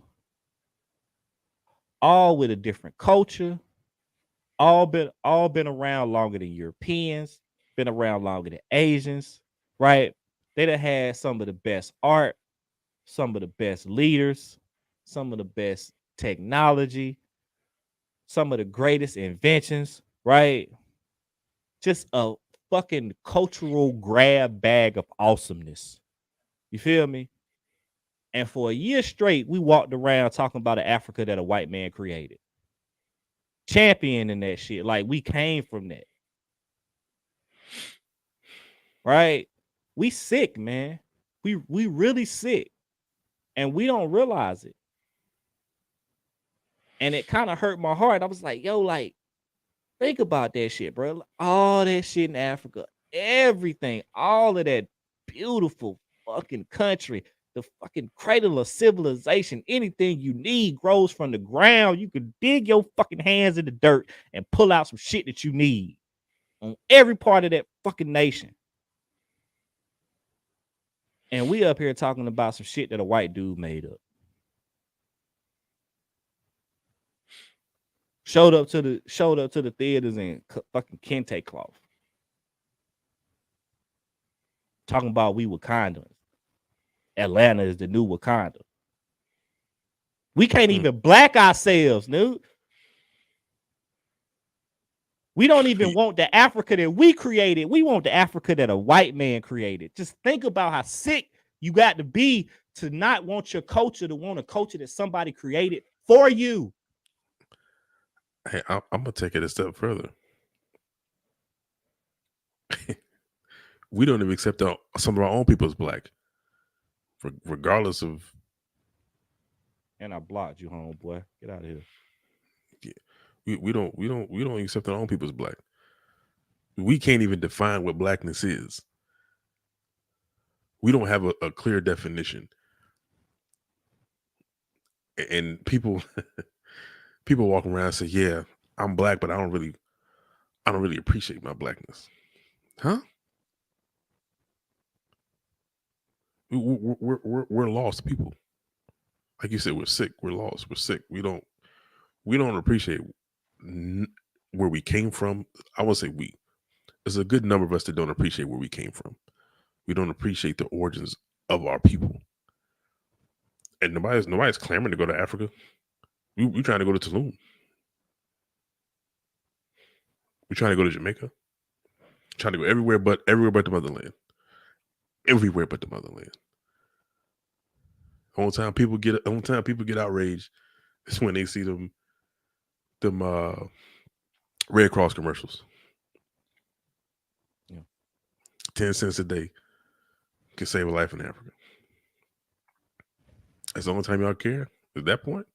all with a different culture, all been around longer than Europeans, been around longer than Asians, right? They done had some of the best art, some of the best leaders, some of the best technology, some of the greatest inventions, right? Just a fucking cultural grab bag of awesomeness. You feel me? And for a year straight, we walked around talking about an Africa that a white man created, championing that shit. Like we came from that, right? We sick, man. We really sick, and we don't realize it. And it kind of hurt my heart. I was like, yo, like, think about that shit, bro. All that shit in Africa, everything, all of that beautiful fucking country, the fucking cradle of civilization, anything you need grows from the ground. You can dig your fucking hands in the dirt and pull out some shit that you need on every part of that fucking nation. And we up here talking about some shit that a white dude made up. Showed up to the theaters in fucking kente cloth. Talking about we Wakandans. Atlanta is the new Wakanda. We can't even black ourselves, dude. We don't even want the Africa that we created. We want the Africa that a white man created. Just think about how sick you got to be to not want your culture, to want a culture that somebody created for you. Hey, I'm gonna take it a step further. We don't even accept some of our own people as black, regardless of. And I blocked you, homeboy. Get out of here. Yeah, we don't accept our own people as black. We can't even define what blackness is. We don't have a clear definition, and people people walk around and say, "Yeah, I'm black, but I don't really appreciate my blackness." Huh? We're lost people. Like you said, we're sick. We're lost. We're sick. We don't appreciate where we came from. I won't say we. There's a good number of us that don't appreciate where we came from. We don't appreciate the origins of our people. And nobody's clamoring to go to Africa. We trying to go to Tulum. We trying to go to Jamaica. Trying to go everywhere but the motherland. Everywhere but the motherland. Only time people get outraged is when they see them Red Cross commercials. Yeah. 10 cents a day can save a life in Africa. That's the only time y'all care at that point.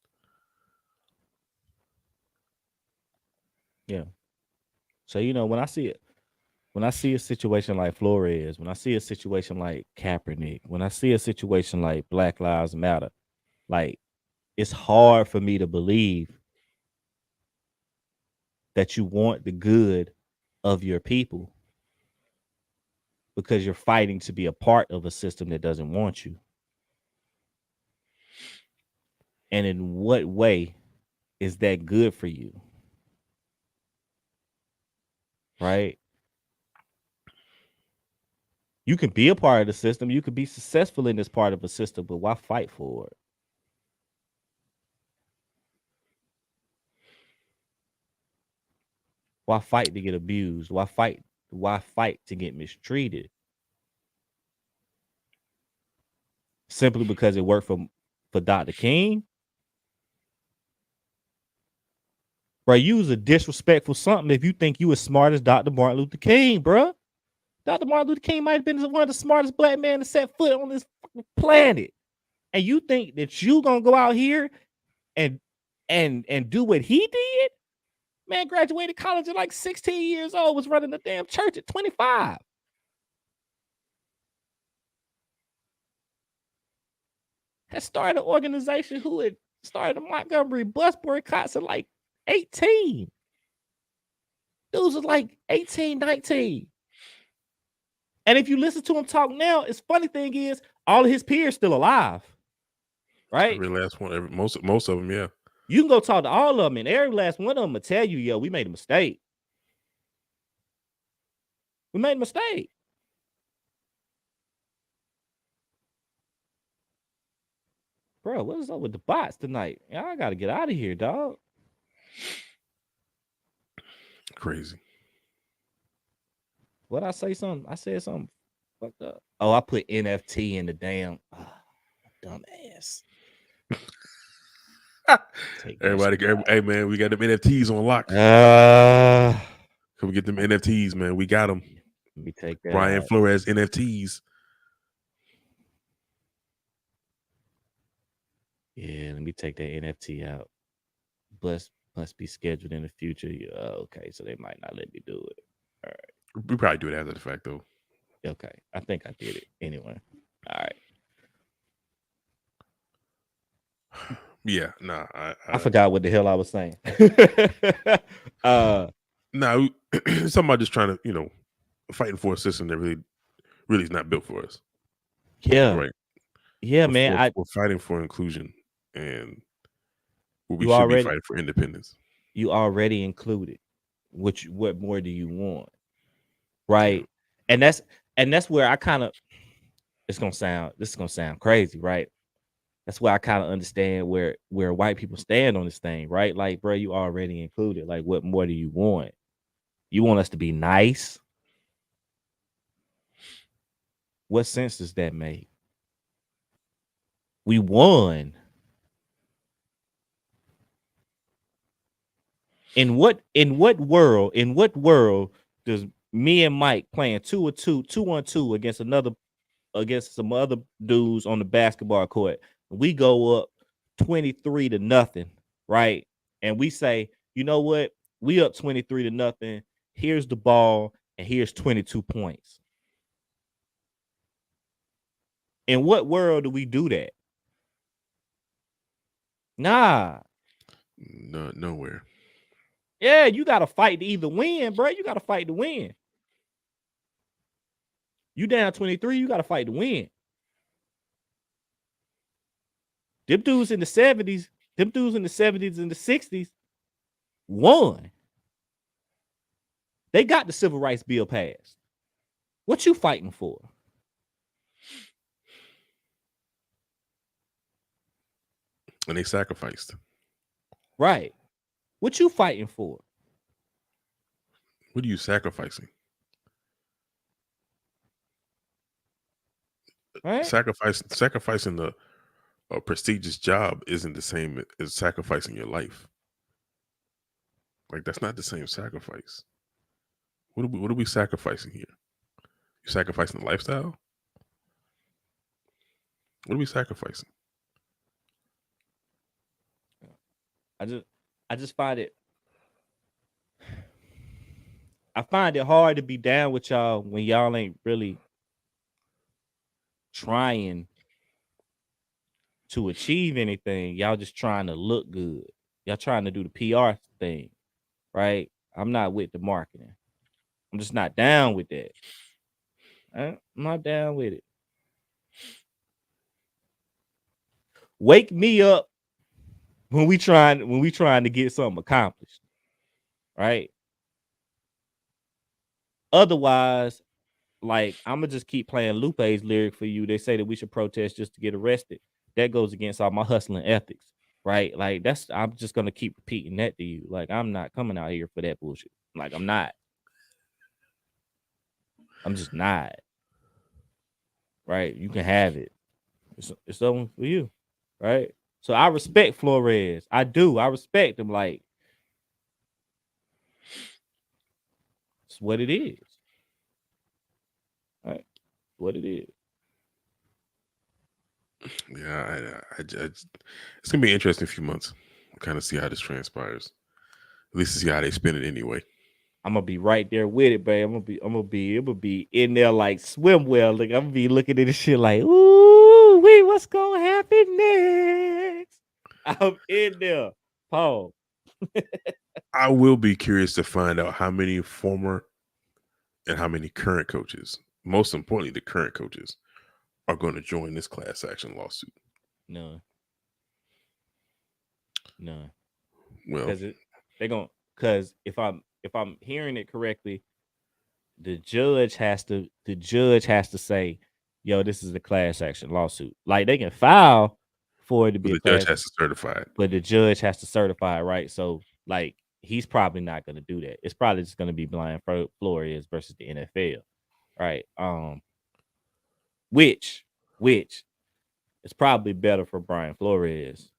Yeah. So when I see a situation like Flores, when I see a situation like Kaepernick, when I see a situation like Black Lives Matter, like it's hard for me to believe that you want the good of your people because you're fighting to be a part of a system that doesn't want you. And in what way is that good for you? Right? You can be a part of the system, you could be successful in this part of a system, but why fight for it? Why fight to get abused? Why fight Why fight to get mistreated? Simply because it worked for Dr. King? Bro, you was a disrespectful something if you think you as smart as Dr. Martin Luther King, bro. Dr. Martin Luther King might have been one of the smartest black men to set foot on this planet. And you think that you gonna go out here and do what he did? Man graduated college at like 16 years old, was running the damn church at 25. Had started an organization who had started the Montgomery bus boycotts at like 18. Dudes was like 18, 19. And if you listen to him talk now, it's funny thing is all of his peers still alive. Right? Every last one, most of them, yeah. You can go talk to all of them, and every last one of them will tell you, yo, we made a mistake. We made a mistake. Bro, what is up with the bots tonight? Y'all gotta get out of here, dog. Crazy. What I say something? I said something fucked up. Oh, I put NFT in the damn dumbass. Everybody, hey man, we got them NFTs on lock. Can we get them NFTs, man? We got them. Let me take that. Brian Flores NFTs. Yeah, let me take that NFT out. Must be scheduled in the future. Okay, so they might not let me do it. All right. We probably do it after the fact, though. Okay, I think I did it anyway. All right. Yeah, nah. I forgot what the hell I was saying. No, something about just trying to, fighting for a system that really is not built for us. Yeah, right. Yeah, man. We're fighting for inclusion, and we You should already- be fighting for independence. You already included. What more do you want? Right. And that's where I kind of this is gonna sound crazy, right? That's where I kind of understand where white people stand on this thing, right? Like, bro, you already included. Like, what more do you want? You want us to be nice? What sense does that make? We won. In what world does me and Mike playing 2-on-2 against some other dudes on the basketball court? We go up 23-0, right? And we say, you know what? We up 23-0. Here's the ball, and here's 22 points. In what world do we do that? Nah. No, nowhere. Yeah, you got to fight to either win, bro. You got to fight to win. You down 23, you got to fight to win. Them dudes in the 70s and the 60s won. They got the Civil Rights Bill passed. What you fighting for? And they sacrificed. Right. What you fighting for? What are you sacrificing? Right? Sacrificing a prestigious job isn't the same as sacrificing your life. Like, that's not the same sacrifice. What are we sacrificing here? You sacrificing the lifestyle? What are we sacrificing? I just find it. I find it hard to be down with y'all when y'all ain't really trying to achieve anything. Y'all just trying to look good. Y'all trying to do the PR thing, right? I'm not with the marketing. I'm just not down with that. I'm not down with it. Wake me up when we trying to get something accomplished, right? Otherwise, like, I'm gonna just keep playing Lupe's lyric for you. They say that we should protest just to get arrested. That goes against all my hustling ethics, right? Like, I'm just gonna keep repeating that to you. Like, I'm not coming out here for that bullshit. Like, I'm not. I'm just not. Right? You can have it. It's something for you. Right? So I respect Flores. I do. I respect him. Like, it's what it is. Right? What it is. Yeah, it's gonna be an interesting few months. Kind of see how this transpires. At least to see how they spin it anyway. I'm gonna be right there with it, babe. I'm gonna be in there like swimwear. Like I'm gonna be looking at this shit like, ooh, wait, what's gonna happen next? I'm in there. Paul. I will be curious to find out how many former and how many current coaches, most importantly, the current coaches, are going to join this class action lawsuit. None. Well, Because they're gonna because if I'm hearing it correctly, the judge has to say, yo, this is a class action lawsuit. Like they can file for it to but be a the judge class, has to certify it. but the judge has to certify it, right? So like he's probably not gonna do that. It's probably just gonna be blind Flores versus the NFL, right? Which it's probably better for Brian Flores,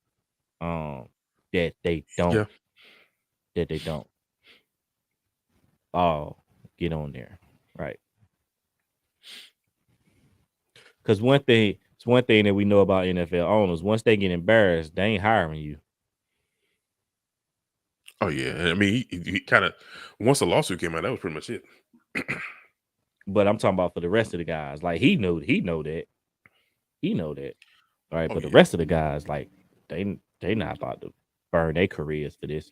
that they don't Yeah. all get on there, right? Because it's one thing that we know about NFL owners. Once they get embarrassed, they ain't hiring you. Oh yeah. I mean, he kind of once the lawsuit came out, that was pretty much it. But I'm talking about for the rest of the guys. Like he know that. All right. Oh But the yeah. rest of the guys, like, they not about to burn their careers for this.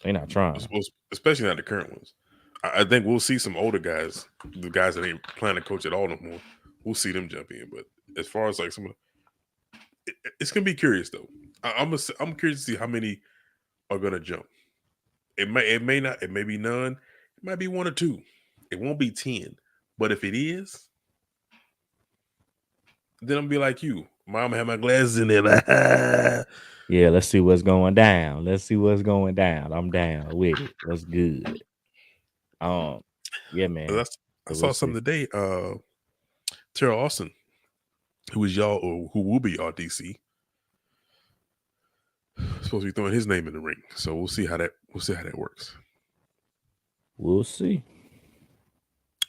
They not trying. Especially not the current ones. I think we'll see some older guys, the guys that ain't planning to coach at all no more. We'll see them jump in. But as far as like some of it's gonna be curious though. I'm curious to see how many are gonna jump. It may not, it may be none, it might be one or two. It won't be 10. But if it is, then I'm be like you. Mom had my glasses in there. Yeah, let's see what's going down. I'm down with it. What's good? Yeah, man. I So we'll saw see. something today. Terrell Austin, who is y'all or who will be y'all DC, supposed to be throwing his name in the ring. So we'll see how that works. We'll see.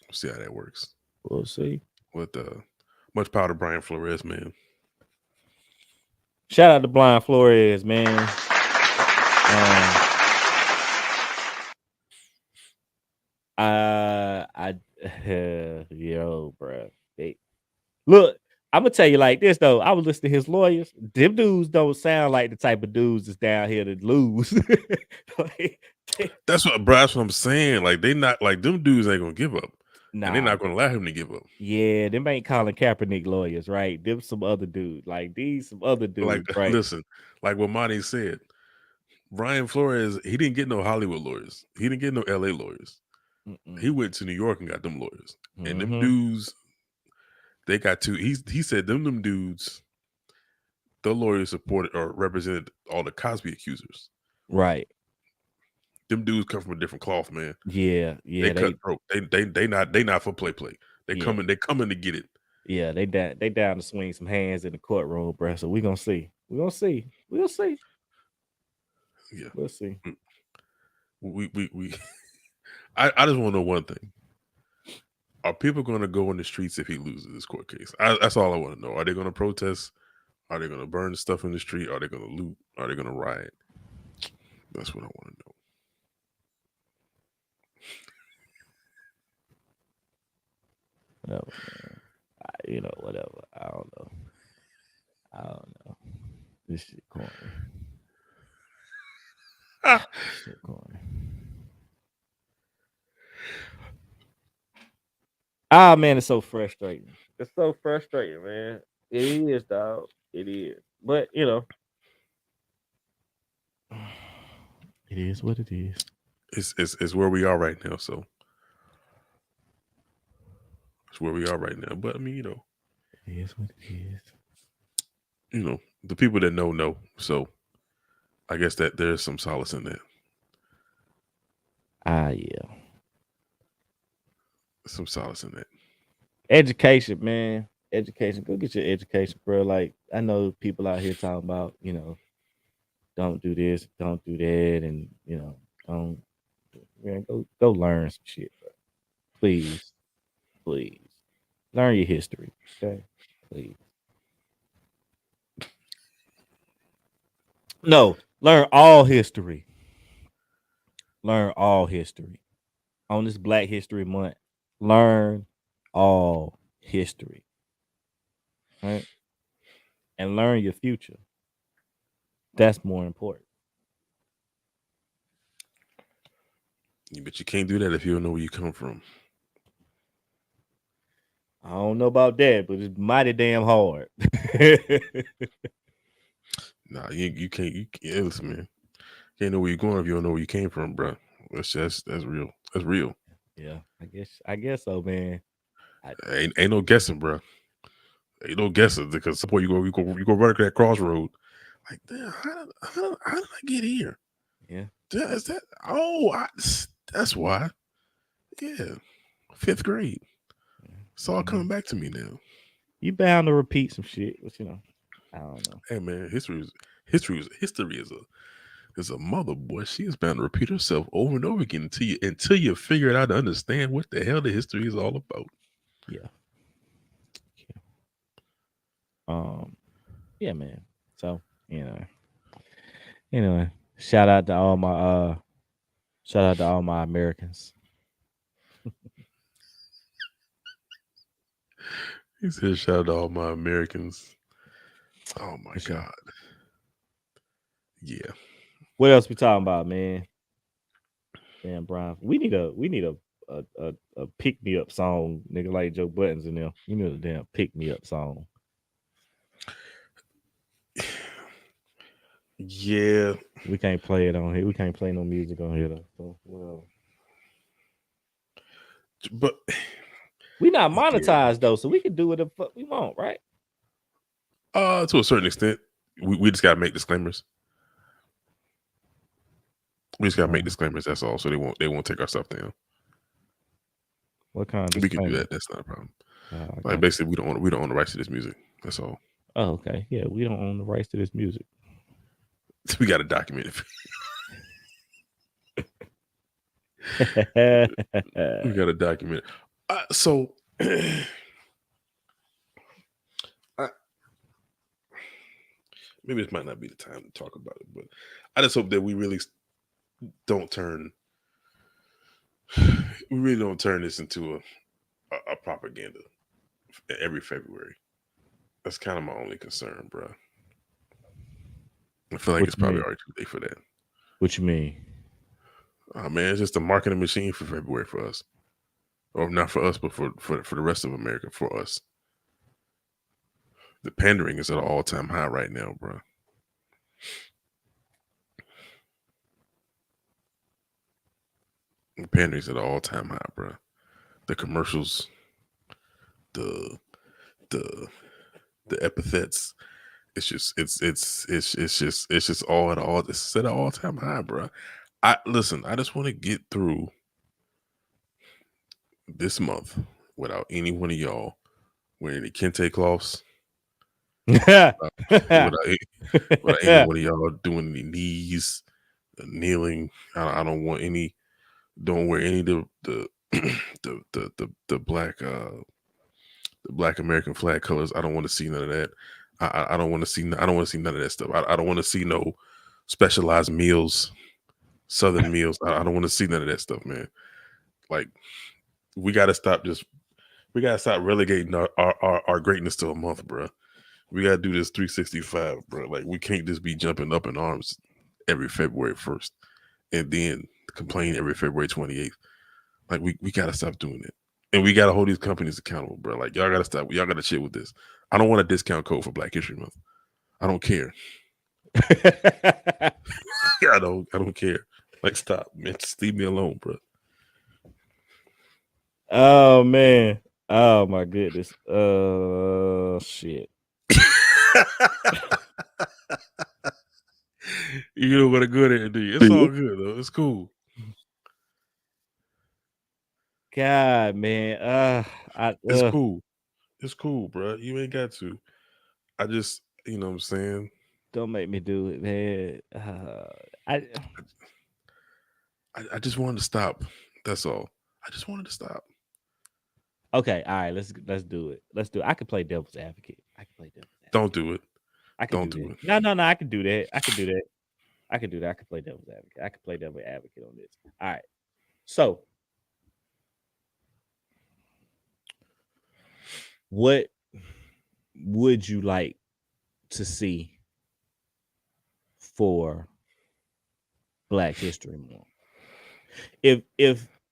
We'll see how that works. We'll see. With much power to Brian Flores, man. Shout out to Blind Flores, man. Yo, bro. Look, I'm gonna tell you like this though. I was listening to his lawyers. Them dudes don't sound like the type of dudes that's down here to lose. Like, That's what I'm saying. Like they not like them dudes ain't gonna give up. nah, And they're not gonna allow him to give up. yeah, them ain't Colin Kaepernick lawyers, right? Them some other dude. Like these some other dudes, Like right? listen, like what Monty said, Brian Flores, he didn't get no Hollywood lawyers. He didn't get no LA lawyers. He went to New York and got them lawyers. And them dudes, they got two. He said them dudes, the lawyers supported or represented all the Cosby accusers. Right. Them dudes come from a different cloth, man. Yeah, They cut throat. They not for play. They coming to get it. Yeah, they down to swing some hands in the courtroom, bro. So we gonna see. We'll see. Yeah. We'll see. We I just want to know one thing. Are people going to go in the streets if he loses this court case? That's all I want to know. Are they going to protest? Are they going to burn stuff in the street? Are they going to loot? Are they going to riot? That's what I want to know. Whatever, man. Whatever. I don't know. This shit corny. Shit corny. Ah, man, it's so frustrating. It's so frustrating, man. It is, dog. It is. But it is what it is. It's where we are right now. So it's where we are right now. But I mean, it is what it is. The people that know. So I guess that there's some solace in that. Yeah. some solace in that. Education, man. Education. Go get your education, bro. Like I know people out here talking about, don't do this, don't do that, and don't man, go learn some shit, bro. Please, please. Learn your history. Okay. Please. No, learn all history. Learn all history. On this Black History Month, learn all history. Right? And learn your future. That's more important. But you can't do that if you don't know where you come from. I don't know about that, but it's mighty damn hard. Nah, you can't. Listen, man. You can't know where you're going if you don't know where you came from, bro. That's real. That's real. Yeah, I guess so, man. Ain't no guessing, bro. Ain't no guessing because some point you go right to that crossroad. Like, damn, how did I get here? Yeah. Is that? Oh, that's why. Yeah, 5th grade. It's all coming back to me now. You bound to repeat some shit, but I don't know. Hey man, history is a mother, boy. She is bound to repeat herself over and over again until you figure it out to understand what the hell the history is all about. Yeah. Yeah, man. So, anyway, shout out to all my Americans. He said, "Shout out to all my Americans." Oh my For sure. God. Yeah. What else we talking about, man? Damn, Brian. We need a pick me up song, nigga, like Joe Buttons in there. You know the damn pick me up song. Yeah. We can't play it on here. We can't play no music on here though. So well. But we not monetized though, so we can do what the fuck we want, right? To a certain extent. We just gotta make disclaimers. We just gotta make disclaimers, that's all. So they won't take our stuff down. What kind of we can do that, that's not a problem. Like basically we don't own the rights to this music. That's all. Oh, okay. Yeah, we don't own the rights to this music. We gotta document it. We gotta document it. So maybe this might not be the time to talk about it, but I just hope that we really don't turn this into a propaganda every February. That's kind of my only concern, bro. I feel like it's probably already too late for that. What you mean? Oh man, it's just a marketing machine for February for us. Or not for us, but for the rest of America, for us. The pandering is at an all-time high right now, bro. The pandering is at an all-time high, bro. The commercials, the epithets, it's just all it's at an all-time high, bro. I just want to get through this month without any one of y'all wearing any kente cloths. without any one of y'all doing any knees, kneeling. I don't want any. Don't wear any of the black the black American flag colors. I don't want to see none of that. I don't want to see. I don't want to see none of that stuff. I don't want to see no specialized meals, Southern meals. I don't want to see none of that stuff, man. Like we got to stop relegating our greatness to a month, bro. We got to do this 365, bro. Like we can't just be jumping up in arms every February 1st and then complain every February 28th. Like we got to stop doing it. And we got to hold these companies accountable, bro. Like y'all got to stop. Y'all got to chill with this. I don't want a discount code for Black History Month. I don't care. I don't care. Like stop, man. Just leave me alone, bro. Oh man. Oh my goodness. Shit. You know what a good at, do you? It's all good though. It's cool. God, man. It's cool. It's cool, bro. You ain't got to. I just, you know what I'm saying? Don't make me do it, man. I I just wanted to stop. That's all. I just wanted to stop. okay. All right, let's do it. Let's do it. I can play devil's advocate. I can play devil's advocate. Don't do it. I can Don't do do that. it. No. I can do that. I can do that. I can do that. I can play devil's advocate. I can play devil's advocate on this. All right. So, what would you like to see for Black History Month?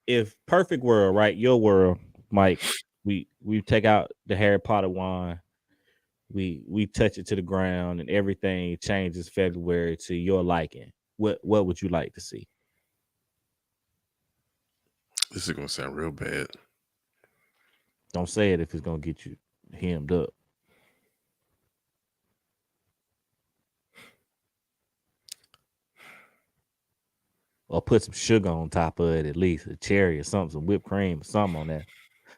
If perfect world, right? Your world, Mike. We take out the Harry Potter wand. We touch it to the ground, and everything changes February to your liking. What would you like to see? This is gonna sound real bad. Don't say it if it's gonna get you hemmed up. Or put some sugar on top of it, at least a cherry or something, some whipped cream or something on that.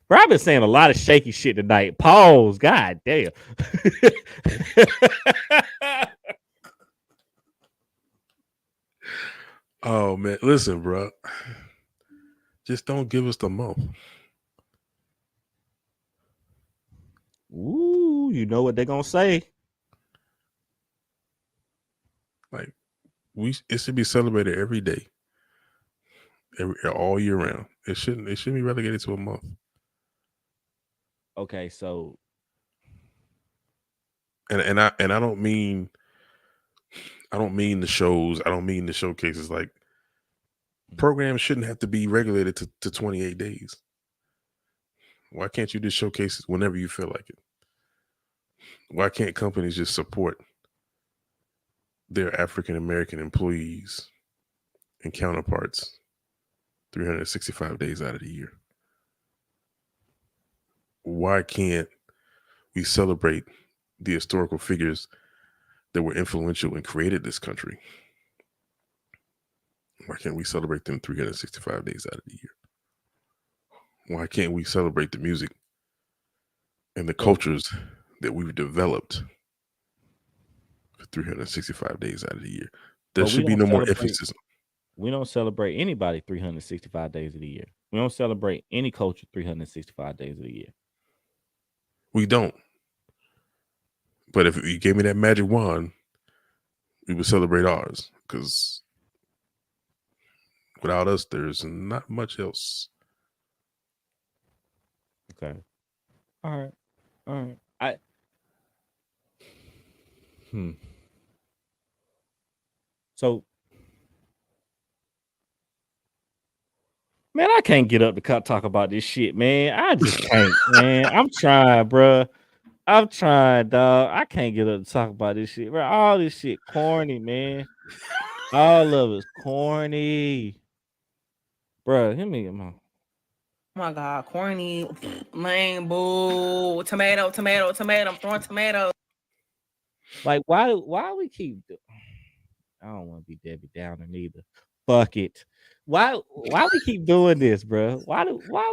Bro, I've been saying a lot of shaky shit tonight. Pause. God damn. Oh man, listen, bro. Just don't give us the month. Ooh, you know what they're gonna say. Like it should be celebrated every day, all year round. It shouldn't be relegated to a month. Okay, so And I don't mean the shows. I don't mean the showcases. Like programs shouldn't have to be regulated to 28 days. Why can't you just showcase it whenever you feel like it? Why can't companies just support their African American employees and counterparts 365 days out of the year? Why can't we celebrate the historical figures that were influential and created this country? Why can't we celebrate them 365 days out of the year? Why can't we celebrate the music and the cultures that we've developed for 365 days out of the year? There but we should be don't no more celebrate emphasis. we don't celebrate anybody 365 days of the year. We don't celebrate any culture 365 days of the year. We don't. But if you gave me that magic wand, we would celebrate ours, because without us, there's not much else. Okay. All right. All right. So, man, I can't get up to talk about this shit, man. I just can't, man. I'm trying, bro. I'm trying, dog. I can't get up to talk about this shit, bro. All this shit corny, man. All of it's corny, bro. Hit me, man. Oh my God, corny, man, boo, tomato. I'm throwing tomatoes. Like, why we keep? I don't want to be Debbie Downer neither. Fuck it. Why we keep doing this, bro? Why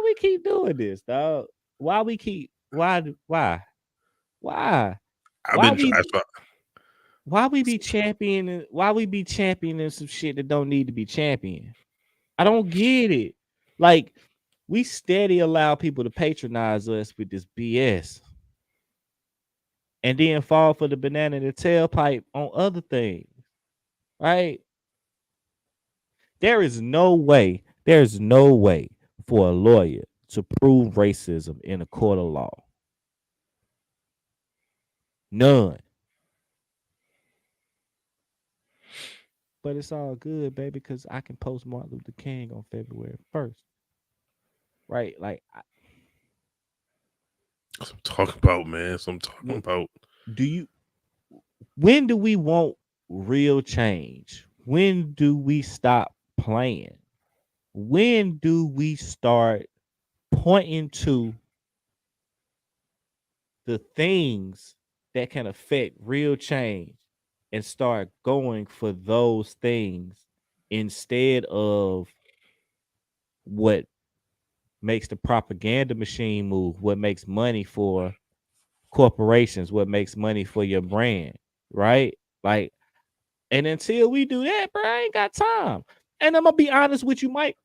we keep doing this, dog? Why we keep? Why? I've Why been we? trying. Why we be championing? Why we be championing some shit that don't need to be championed? I don't get it. Like, we steady allow people to patronize us with this BS, and then fall for the banana in the tailpipe on other things, right? There's no way for a lawyer to prove racism in a court of law. None. But it's all good, baby, because I can post Martin Luther King on February 1st. Right? Like, That's what I'm talking about, man. That's what I'm talking about. when do we want real change? When do we stop playing? When do we start pointing to the things that can affect real change and start going for those things instead of what makes the propaganda machine move, what makes money for corporations, what makes money for your brand, right? Like, and until we do that, bro, I ain't got time. And I'm gonna be honest with you, Mike.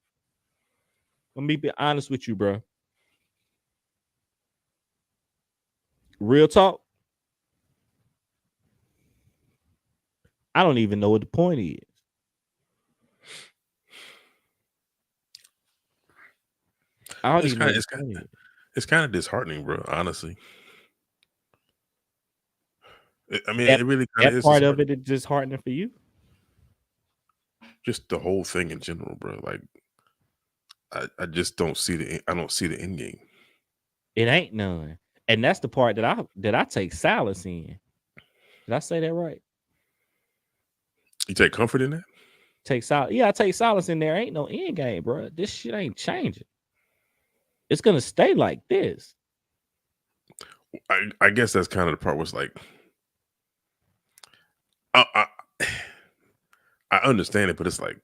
Let me be honest with you, bro. Real talk. I don't even know what the point is. I don't It's even know kind of what the point is. it's kind of disheartening, bro. Honestly, I mean, That it really kind of that is part of disheartening. it is disheartening for you. Just the whole thing in general, bro. Like, I just don't see I don't see the end game. It ain't none. And that's the part that I take solace in. Did I say that right? You take comfort in that. Take solace. Yeah, I take solace in there. Ain't no end game, bro. This shit ain't changing. It's gonna stay like this. I guess that's kind of the part where it's like, I I understand it, but it's like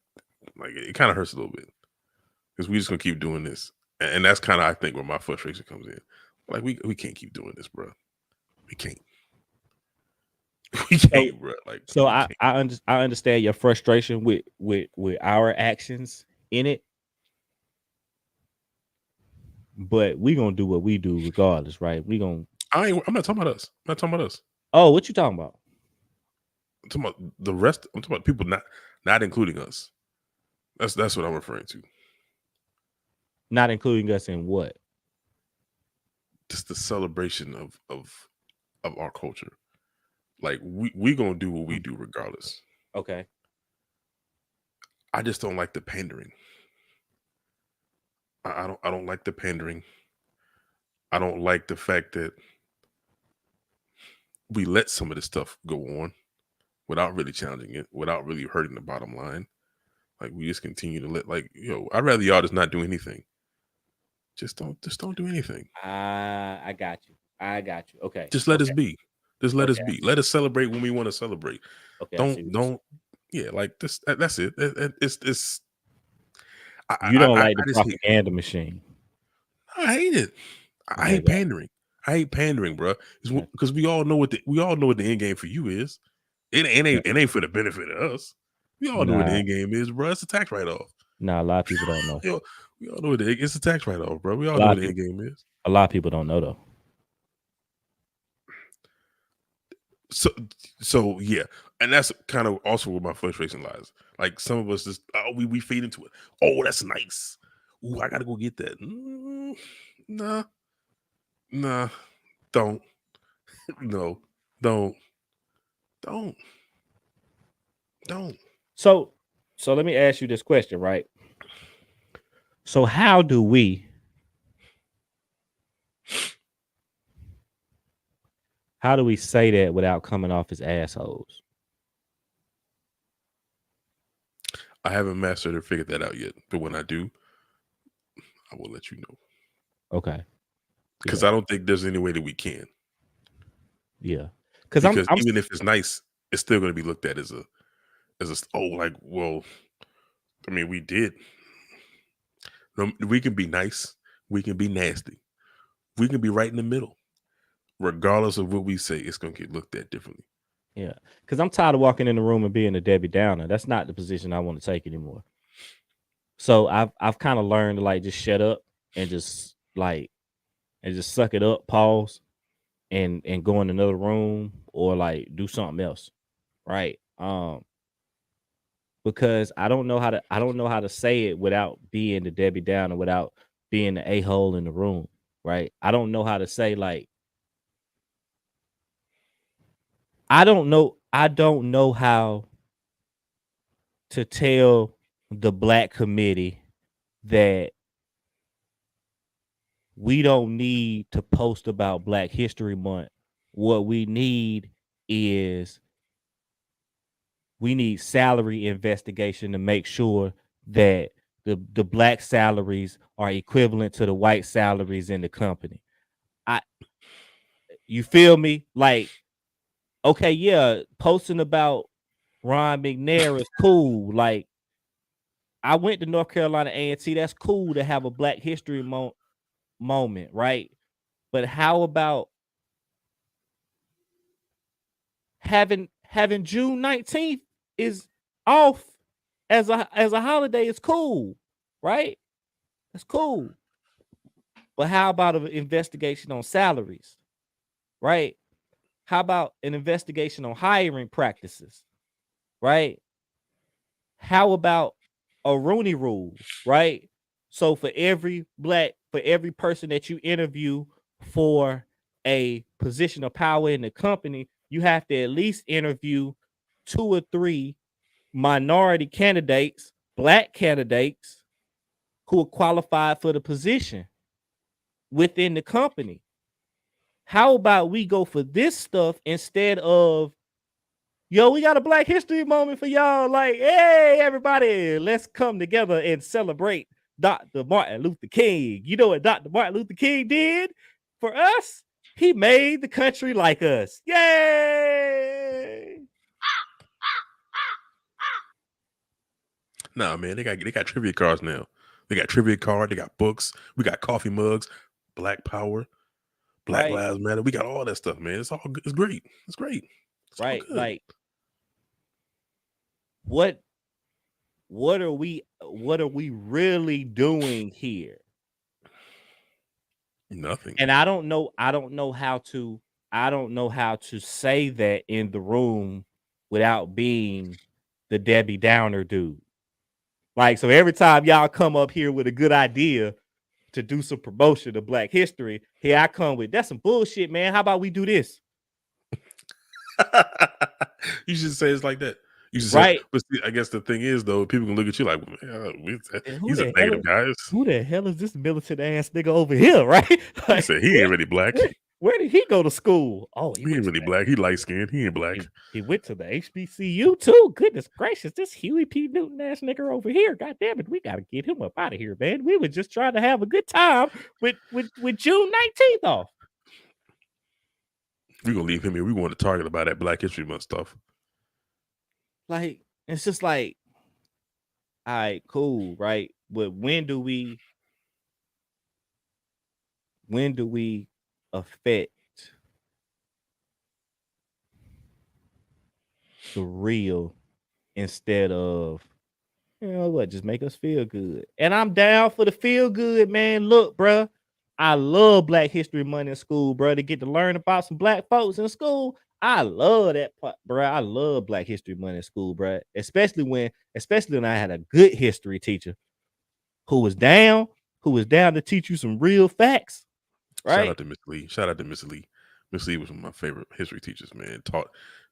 it kind of hurts a little bit because we just gonna keep doing this, and that's kind of I think where my frustration comes in. Like we can't keep doing this, bro. We can't. We So can't, bro. Like so we I can't. I understand your frustration with our actions in it, but we gonna do what we do regardless, right? We gonna I'm not talking about us. I'm not talking about us. Oh, what you talking about? I'm talking about the rest. I'm talking about people not including us. That's what I'm referring to. Not including us in what? Just the celebration of our culture. Like we gonna do what we do regardless. Okay. I just don't like the pandering. I don't like the pandering. I don't like the fact that we let some of this stuff go on without really challenging it, without really hurting the bottom line. Like we just continue to let I'd rather y'all just not do anything. Just don't do anything. I got you. I got you. Okay. Just let us Okay. be. Just let us Okay. be. Let us celebrate when we want to celebrate. Okay. I see what you're saying. Don't yeah, like this that's it. It's You don't I like the just hate propaganda machine. I hate it. I Okay, hate pandering. I hate pandering, bro. got Because we all know what the end game for you is. you. It ain't for the benefit of us. We all know what the Nah, end game is, bro. It's a tax write off. nah, a lot of people don't know. Yo, we all know it's a tax write off, bro. We A all know lot what of the end people game is. a lot of people don't know though. So so yeah, and that's kind of also where my frustration lies. Like some of us just we feed into it. Oh, that's nice. Ooh, I gotta go get that. Nah, nah, don't. No, don't, don't, don't. So let me ask you this question, right? So how do we say that without coming off as assholes? I haven't mastered or figured that out yet, but when I do, I will let you know. Okay. Because Yeah. I don't think there's any way that we can. Yeah. Because Because I'm even if it's nice, it's still going to be looked at as a like, well, I mean, we did. No, we can be nice, we can be nasty, we can be right in the middle. Regardless of what we say, it's going to get looked at differently. Yeah, because I'm tired of walking in the room and being a Debbie Downer. That's not the position I want to take anymore. So I've kind of learned to like just shut up and just suck it up, pause, and go in another room or like do something else, right? Because I don't know how to say it without being the Debbie Downer, without being the a-hole in the room, right? I don't know how to say like I don't know how to tell the black committee that we don't need to post about Black History Month. What we need is we need salary investigation to make sure that the black salaries are equivalent to the white salaries in the company. You feel me? Like, okay, yeah, posting about Ron McNair is cool. Like, I went to North Carolina A&T. That's cool to have a Black History moment, right? But how about having June 19th is off as a holiday is cool, right? That's cool. But how about an investigation on salaries, right? How about an investigation on hiring practices, right? How about a Rooney rule, right? So for every person that you interview for a position of power in the company, you have to at least interview 2 or 3 minority candidates, Black candidates who are qualified for the position within the company. How about we go for this stuff instead of, yo, we got a Black History moment for y'all. Like, hey, everybody, let's come together and celebrate Dr. Martin Luther King. You know what Dr. Martin Luther King did for us? He made the country like us. Yay! Nah, man, they got trivia cards now. They got trivia card. They got books. We got coffee mugs. Black Power. Black Right, Lives Matter. We got all that stuff, man. It's all good. It's great. It's great. It's all right. good. Like, what are we really doing here? Nothing. And I don't know how to say that in the room without being the Debbie Downer dude. Like, so every time y'all come up here with a good idea to do some promotion of Black history, here I come with, that's some bullshit, man. How about we do this? You should say it's like that. You should say, Right. but see, I guess the thing is though, people can look at you like, And he's a negative guy. who the hell is this militant ass nigga over here? Right? He Like, said he ain't really black. where did he go to school? Oh, He ain't really black. He light skinned. He ain't black. He went to the HBCU too. Goodness gracious, this Huey P. Newton ass nigga over here. God damn it, we gotta get him up out of here, man. We were just trying to have a good time with June 19th off. We're gonna leave him here. We want to target about that Black History Month stuff. Like, it's just like, all right, cool, right? But when do we affect the real instead of, you know what, just make us feel good? And I'm down for the feel good, man. Look, bro, I love Black History Month in school, bro. To get to learn about some Black folks in school, I love that part, bro. I love Black History Month in school, bro. Especially when I had a good history teacher who was down to teach you some real facts. Right? Shout out to Miss Lee. Shout out to Miss Lee. Miss Lee was one of my favorite history teachers, man.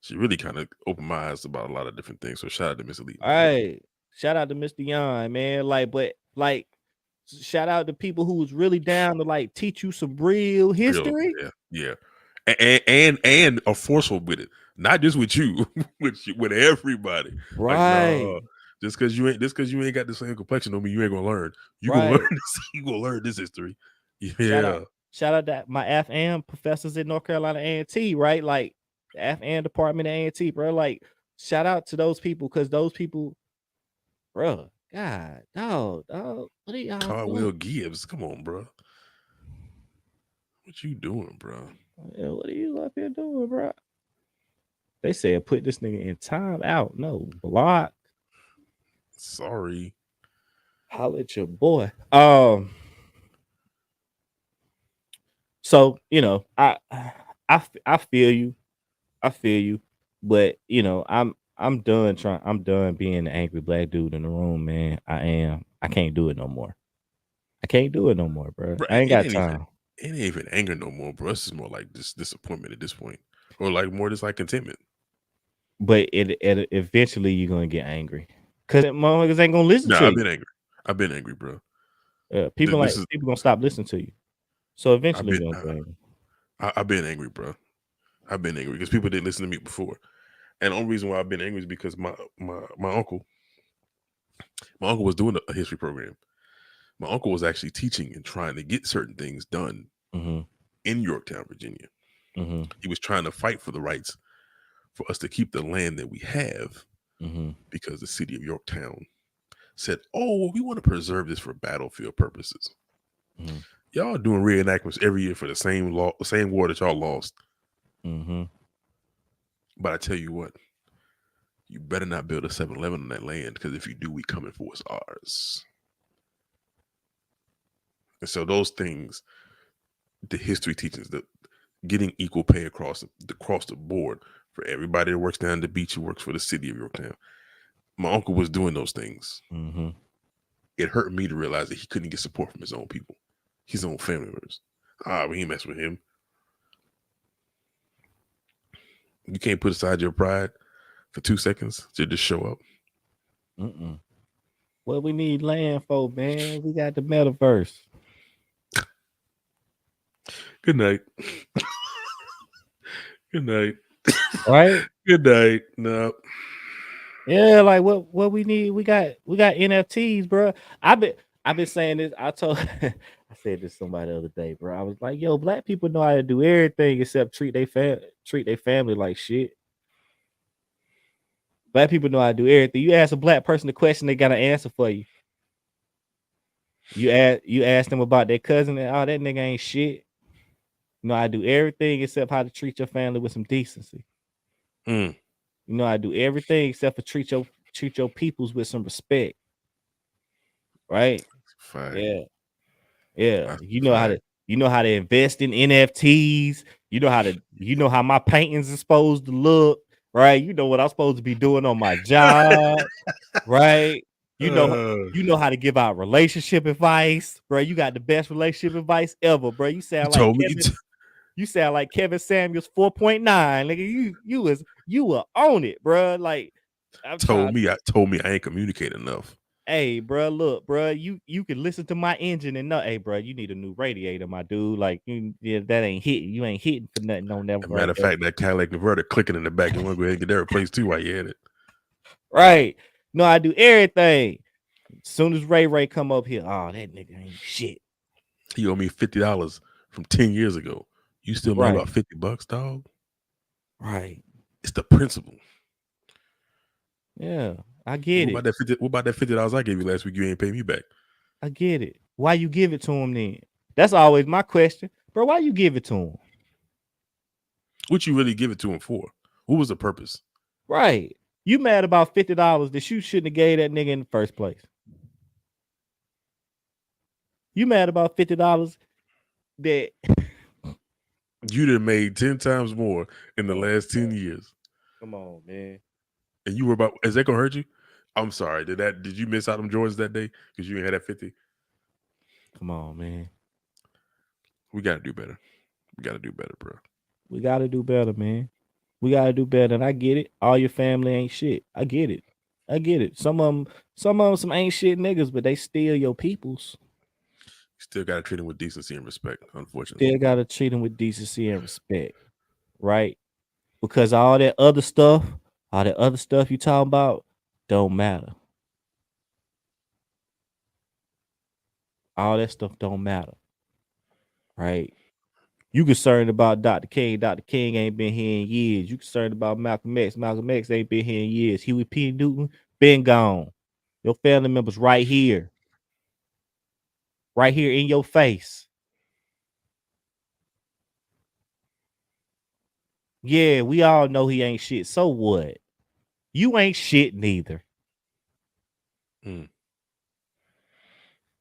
She really kind of opened my eyes about a lot of different things. So shout out to Miss Lee. All right. Shout out to Mr. Yon, man. Like, shout out to people who was really down to like teach you some real history. Yeah. And are forceful with it. Not just with you, with everybody. Right. Like, nah, just because you ain't got the same complexion on me, you ain't gonna learn. You Right. gonna learn this. You gonna learn this history. Yeah. Shout out to my FAM professors at North Carolina A&T, right? Like the FAM department at A&T, bro. Like, shout out to those people, because those people, bro, God, dog, what are y'all Carl Gibbs, come on, bro. What you doing, bro? Yeah, what are you up here doing, bro? They said put this nigga in time out. No, block. Sorry. Holla at your boy. So, you know, I feel you. I feel you. But, you know, I'm done being the angry Black dude in the room, man. I am. I can't do it no more. Bro. I ain't got time. It ain't even anger no more, bro. It's just more like this disappointment at this point. Or like more just like contentment. But it eventually you're gonna get angry. Cause motherfuckers ain't gonna listen to you. I've been angry, bro. People gonna stop listening to you. So eventually you're gonna get angry. I've been angry, bro. I've been angry because people didn't listen to me before. And the only reason why I've been angry is because my uncle was doing a history program. My uncle was actually teaching and trying to get certain things done in Yorktown, Virginia. He was trying to fight for the rights for us to keep the land that we have because the city of Yorktown said, "Oh, we want to preserve this for battlefield purposes." Mm-hmm. Y'all doing reenactments every year for the same war that y'all lost. Mm-hmm. But I tell you what, you better not build a 7-Eleven on that land, because if you do, we coming for what's ours. And so those things, the history teaches that getting equal pay across the board for everybody that works down the beach who works for the city of Yorktown. My uncle was doing those things. Mm-hmm. It hurt me to realize that he couldn't get support from his own people, his own family members. We ain't mess with him. You can't put aside your pride for 2 seconds to just show up. Mm-mm. What we need land for, man? We got the metaverse. Good night. Good night. Right? Good night. No. Yeah, like what we need, we got NFTs, bro. I've been saying this. I said this to somebody the other day, bro. I was like, yo, black people know how to do everything except treat their family like shit. Black people know how to do everything. You ask a black person a question, they got an answer for you. You ask them about their cousin, and that nigga ain't shit. You know how to do everything except how to treat your family with some decency. Mm. You know how to do everything except for treat your peoples with some respect. Right? Fine. Yeah. Yeah. That's You know how to invest in NFTs. You know how my paintings are supposed to look, right? You know what I'm supposed to be doing on my job, right? You know how to give out relationship advice, bro. You got the best relationship advice ever, bro. You you sound like told me. you sound like Kevin Samuels 4.9. Nigga, you were on it, bro. Like I'm told trying. me I ain't communicate enough. Hey, bro, look, bro, you can listen to my engine and know, hey, bro, you need a new radiator, my dude. Like, that ain't hitting. You ain't hitting for nothing on that. As a matter of fact, that Cadillac converter clicking in the back. You want to go ahead and get that replaced too while you at it. Right. No, I do everything. As soon as Ray come up here, oh, that nigga ain't shit. He owe me $50 from 10 years ago. You still mad about $50, dog? Right. It's the principle. Yeah, I get it. What about that $50 I gave you last week? You ain't pay me back. I get it. Why you give it to him then? That's always my question, bro. Why you give it to him? What you really give it to him for? What was the purpose? Right. You mad about $50 that you shouldn't have gave that nigga in the first place. You mad about $50 that you done made 10 times more in the last 10 years. Come on, man. And you were about, is that gonna hurt you? I'm sorry. Did you miss out on Jordans that day because you ain't had that 50? Come on, man. We gotta do better. We gotta do better, bro. We gotta do better, man. We gotta do better. And I get it. All your family ain't shit. I get it. I get it. Some of them some ain't shit niggas, but they still your peoples. You still gotta treat them with decency and respect, unfortunately. Still gotta treat them with decency and respect. Right? Because all that other stuff you talking about don't matter. All that stuff don't matter. Right? You concerned about Dr. King. Dr. King ain't been here in years. You concerned about Malcolm X. Malcolm X ain't been here in years. Huey P. Newton been gone. Your family members right here. Right here in your face. Yeah, we all know he ain't shit. So what? You ain't shit neither. Mm.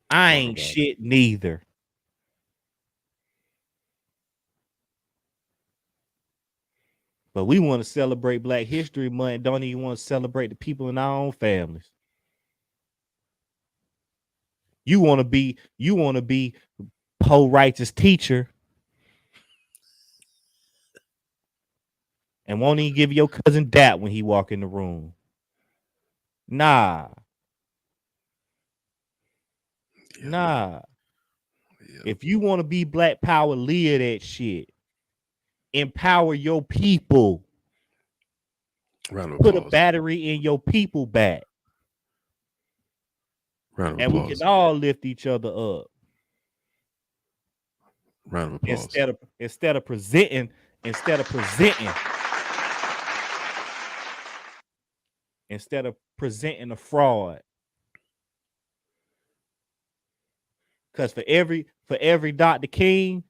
I ain't shit neither. But we want to celebrate Black History Month and don't even want to celebrate the people in our own families. You want to be Poe Righteous teacher and won't even give your cousin that when he walk in the room. Nah. Yeah. Nah. Yeah. If you want to be Black Power, live that shit. Empower your people. Round of Put applause. a battery in your people back. Round of and applause. We can all lift each other up. Round of applause. Instead of presenting a fraud. Because for every Dr. King,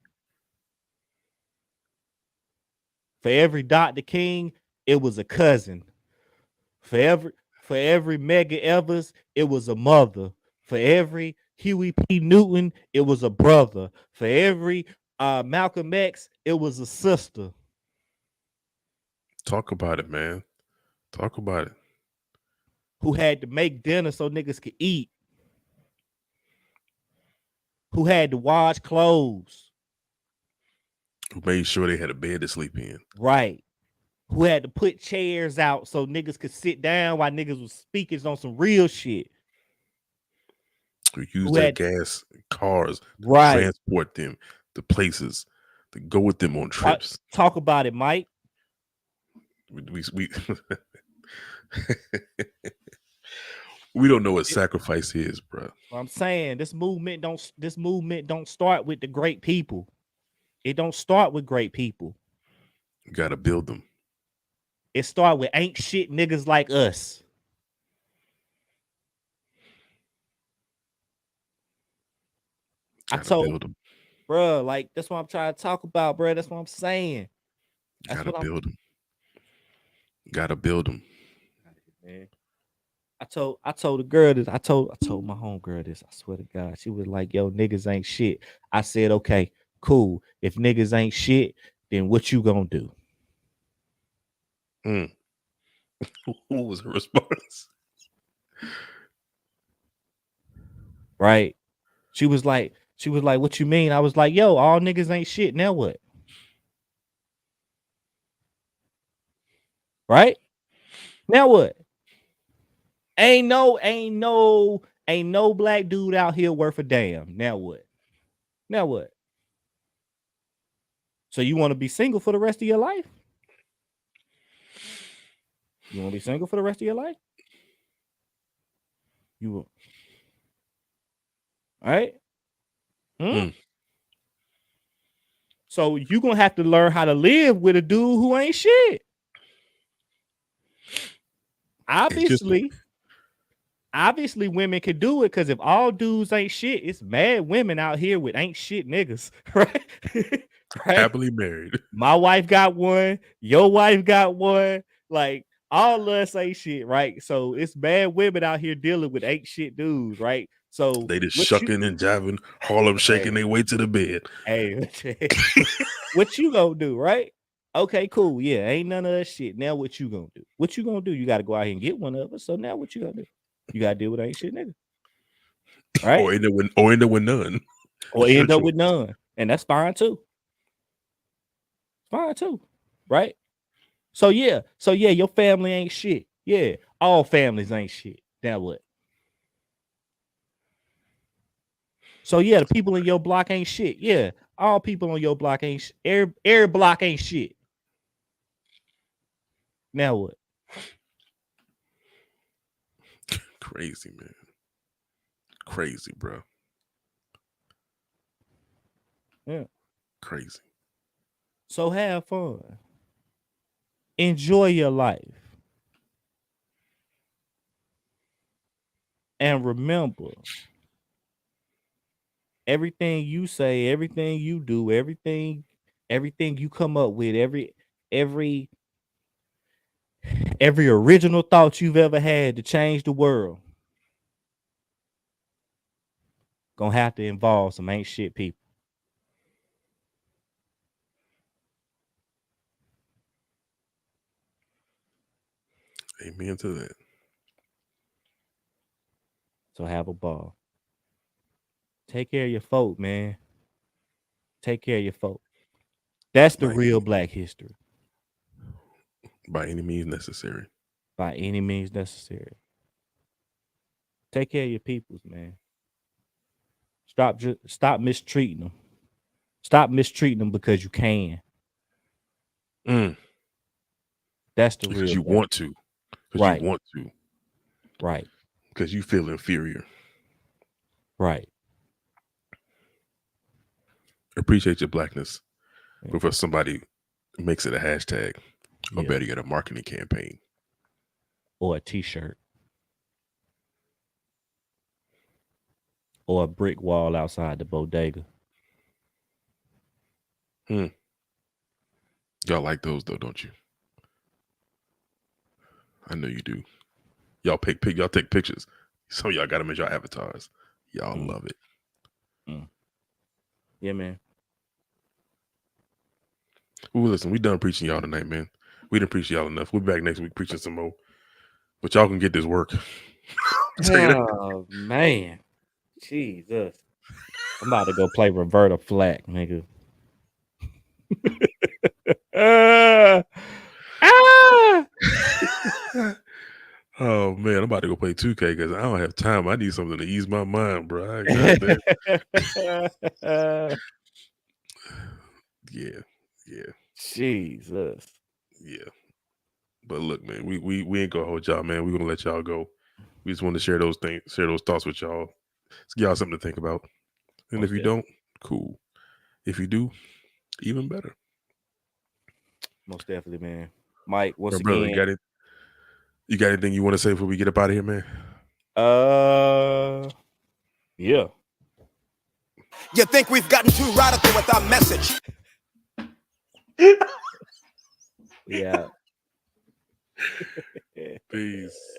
it was a cousin. For every Mega Evers, it was a mother. For every Huey P. Newton, it was a brother. For every Malcolm X, it was a sister. Talk about it, man. Talk about it. Who had to make dinner so niggas could eat. Who had to wash clothes. Who made sure they had a bed to sleep in. Right. Who had to put chairs out so niggas could sit down while niggas was speaking on some real shit. Who used their gas cars to transport them to places, to go with them on trips. Talk about it, Mike. We we don't know what sacrifice is, bro. I'm saying this movement don't start with the great people. It don't start with great people. You gotta build them. It start with ain't shit niggas like us. I told them, bro, like that's what I'm trying to talk about, bro. That's what I'm saying. Gotta build them. Gotta build them. Man. I told the girl this. I told my homegirl this. I swear to God, she was like, "Yo, niggas ain't shit." I said, "Okay, cool. If niggas ain't shit, then what you gonna do?" What was her response? Right? She was like, "What you mean?" I was like, "Yo, all niggas ain't shit. Now what?" Right? Now what? Ain't no black dude out here worth a damn. Now what? Now what? So you want to be single for the rest of your life? You want to be single for the rest of your life? You will. All right? So you gonna have to learn how to live with a dude who ain't shit. Obviously, women can do it because if all dudes ain't shit, it's mad women out here with ain't shit niggas, right? Right? Happily married. My wife got one. Your wife got one. Like all of us ain't shit, right? So it's bad women out here dealing with ain't shit dudes, right? So they just shucking and jiving, Harlem shaking their way to the bed. Hey, what you gonna do, right? Okay, cool. Yeah, ain't none of that shit. Now what you gonna do? What you gonna do? You gotta go out here and get one of us. So now what you gonna do? You gotta deal with ain't shit nigga. Right? Or end up with none. Or end up with none. And that's fine too. Fine too. Right? So yeah, your family ain't shit. Yeah, all families ain't shit. Now what? So yeah, the people in your block ain't shit. Yeah, all people on your block ain't every block ain't shit. Now what? Crazy, man. Crazy, bro. Yeah. Crazy. So have fun. Enjoy your life. And remember, everything you say, everything you do, everything you come up with, every original thought you've ever had to change the world gonna have to involve some ain't shit people. Amen to that. So have a ball. Take care of your folk, man. Take care of your folk. That's the real Black history. By any means necessary. By any means necessary. Take care of your peoples, man. Stop mistreating them. Stop mistreating them because you can. That's the because real. You want to. Because you want to. Right. Because you feel inferior. Right. Appreciate your blackness before somebody makes it a hashtag or better yet, a marketing campaign. Or a t-shirt. or a brick wall outside the bodega. Y'all like those though, don't you? I know you do. Y'all y'all take pictures. Some of y'all got them as your avatars. Y'all love it. Yeah, man. Ooh, listen, we done preaching y'all tonight, man. We didn't preach y'all enough. We'll be back next week preaching some more. But y'all can get this work. Oh man, Jesus! I'm about to go play Roberta Flack, nigga. Oh man, I'm about to go play 2K because I don't have time. I need something to ease my mind, bro. Goddamn. Yeah. Jesus. Yeah. But look, man, we ain't gonna hold y'all, man. We're gonna let y'all go. We just want to share those thoughts with y'all. Let's give y'all something to think about. And Most if you don't, cool. If you do, even better. Most definitely, man. Mike, once Bro, brother, again. you got anything you want to say before we get up out of here, man? Yeah. You think we've gotten too radical with our message? Yeah. Peace.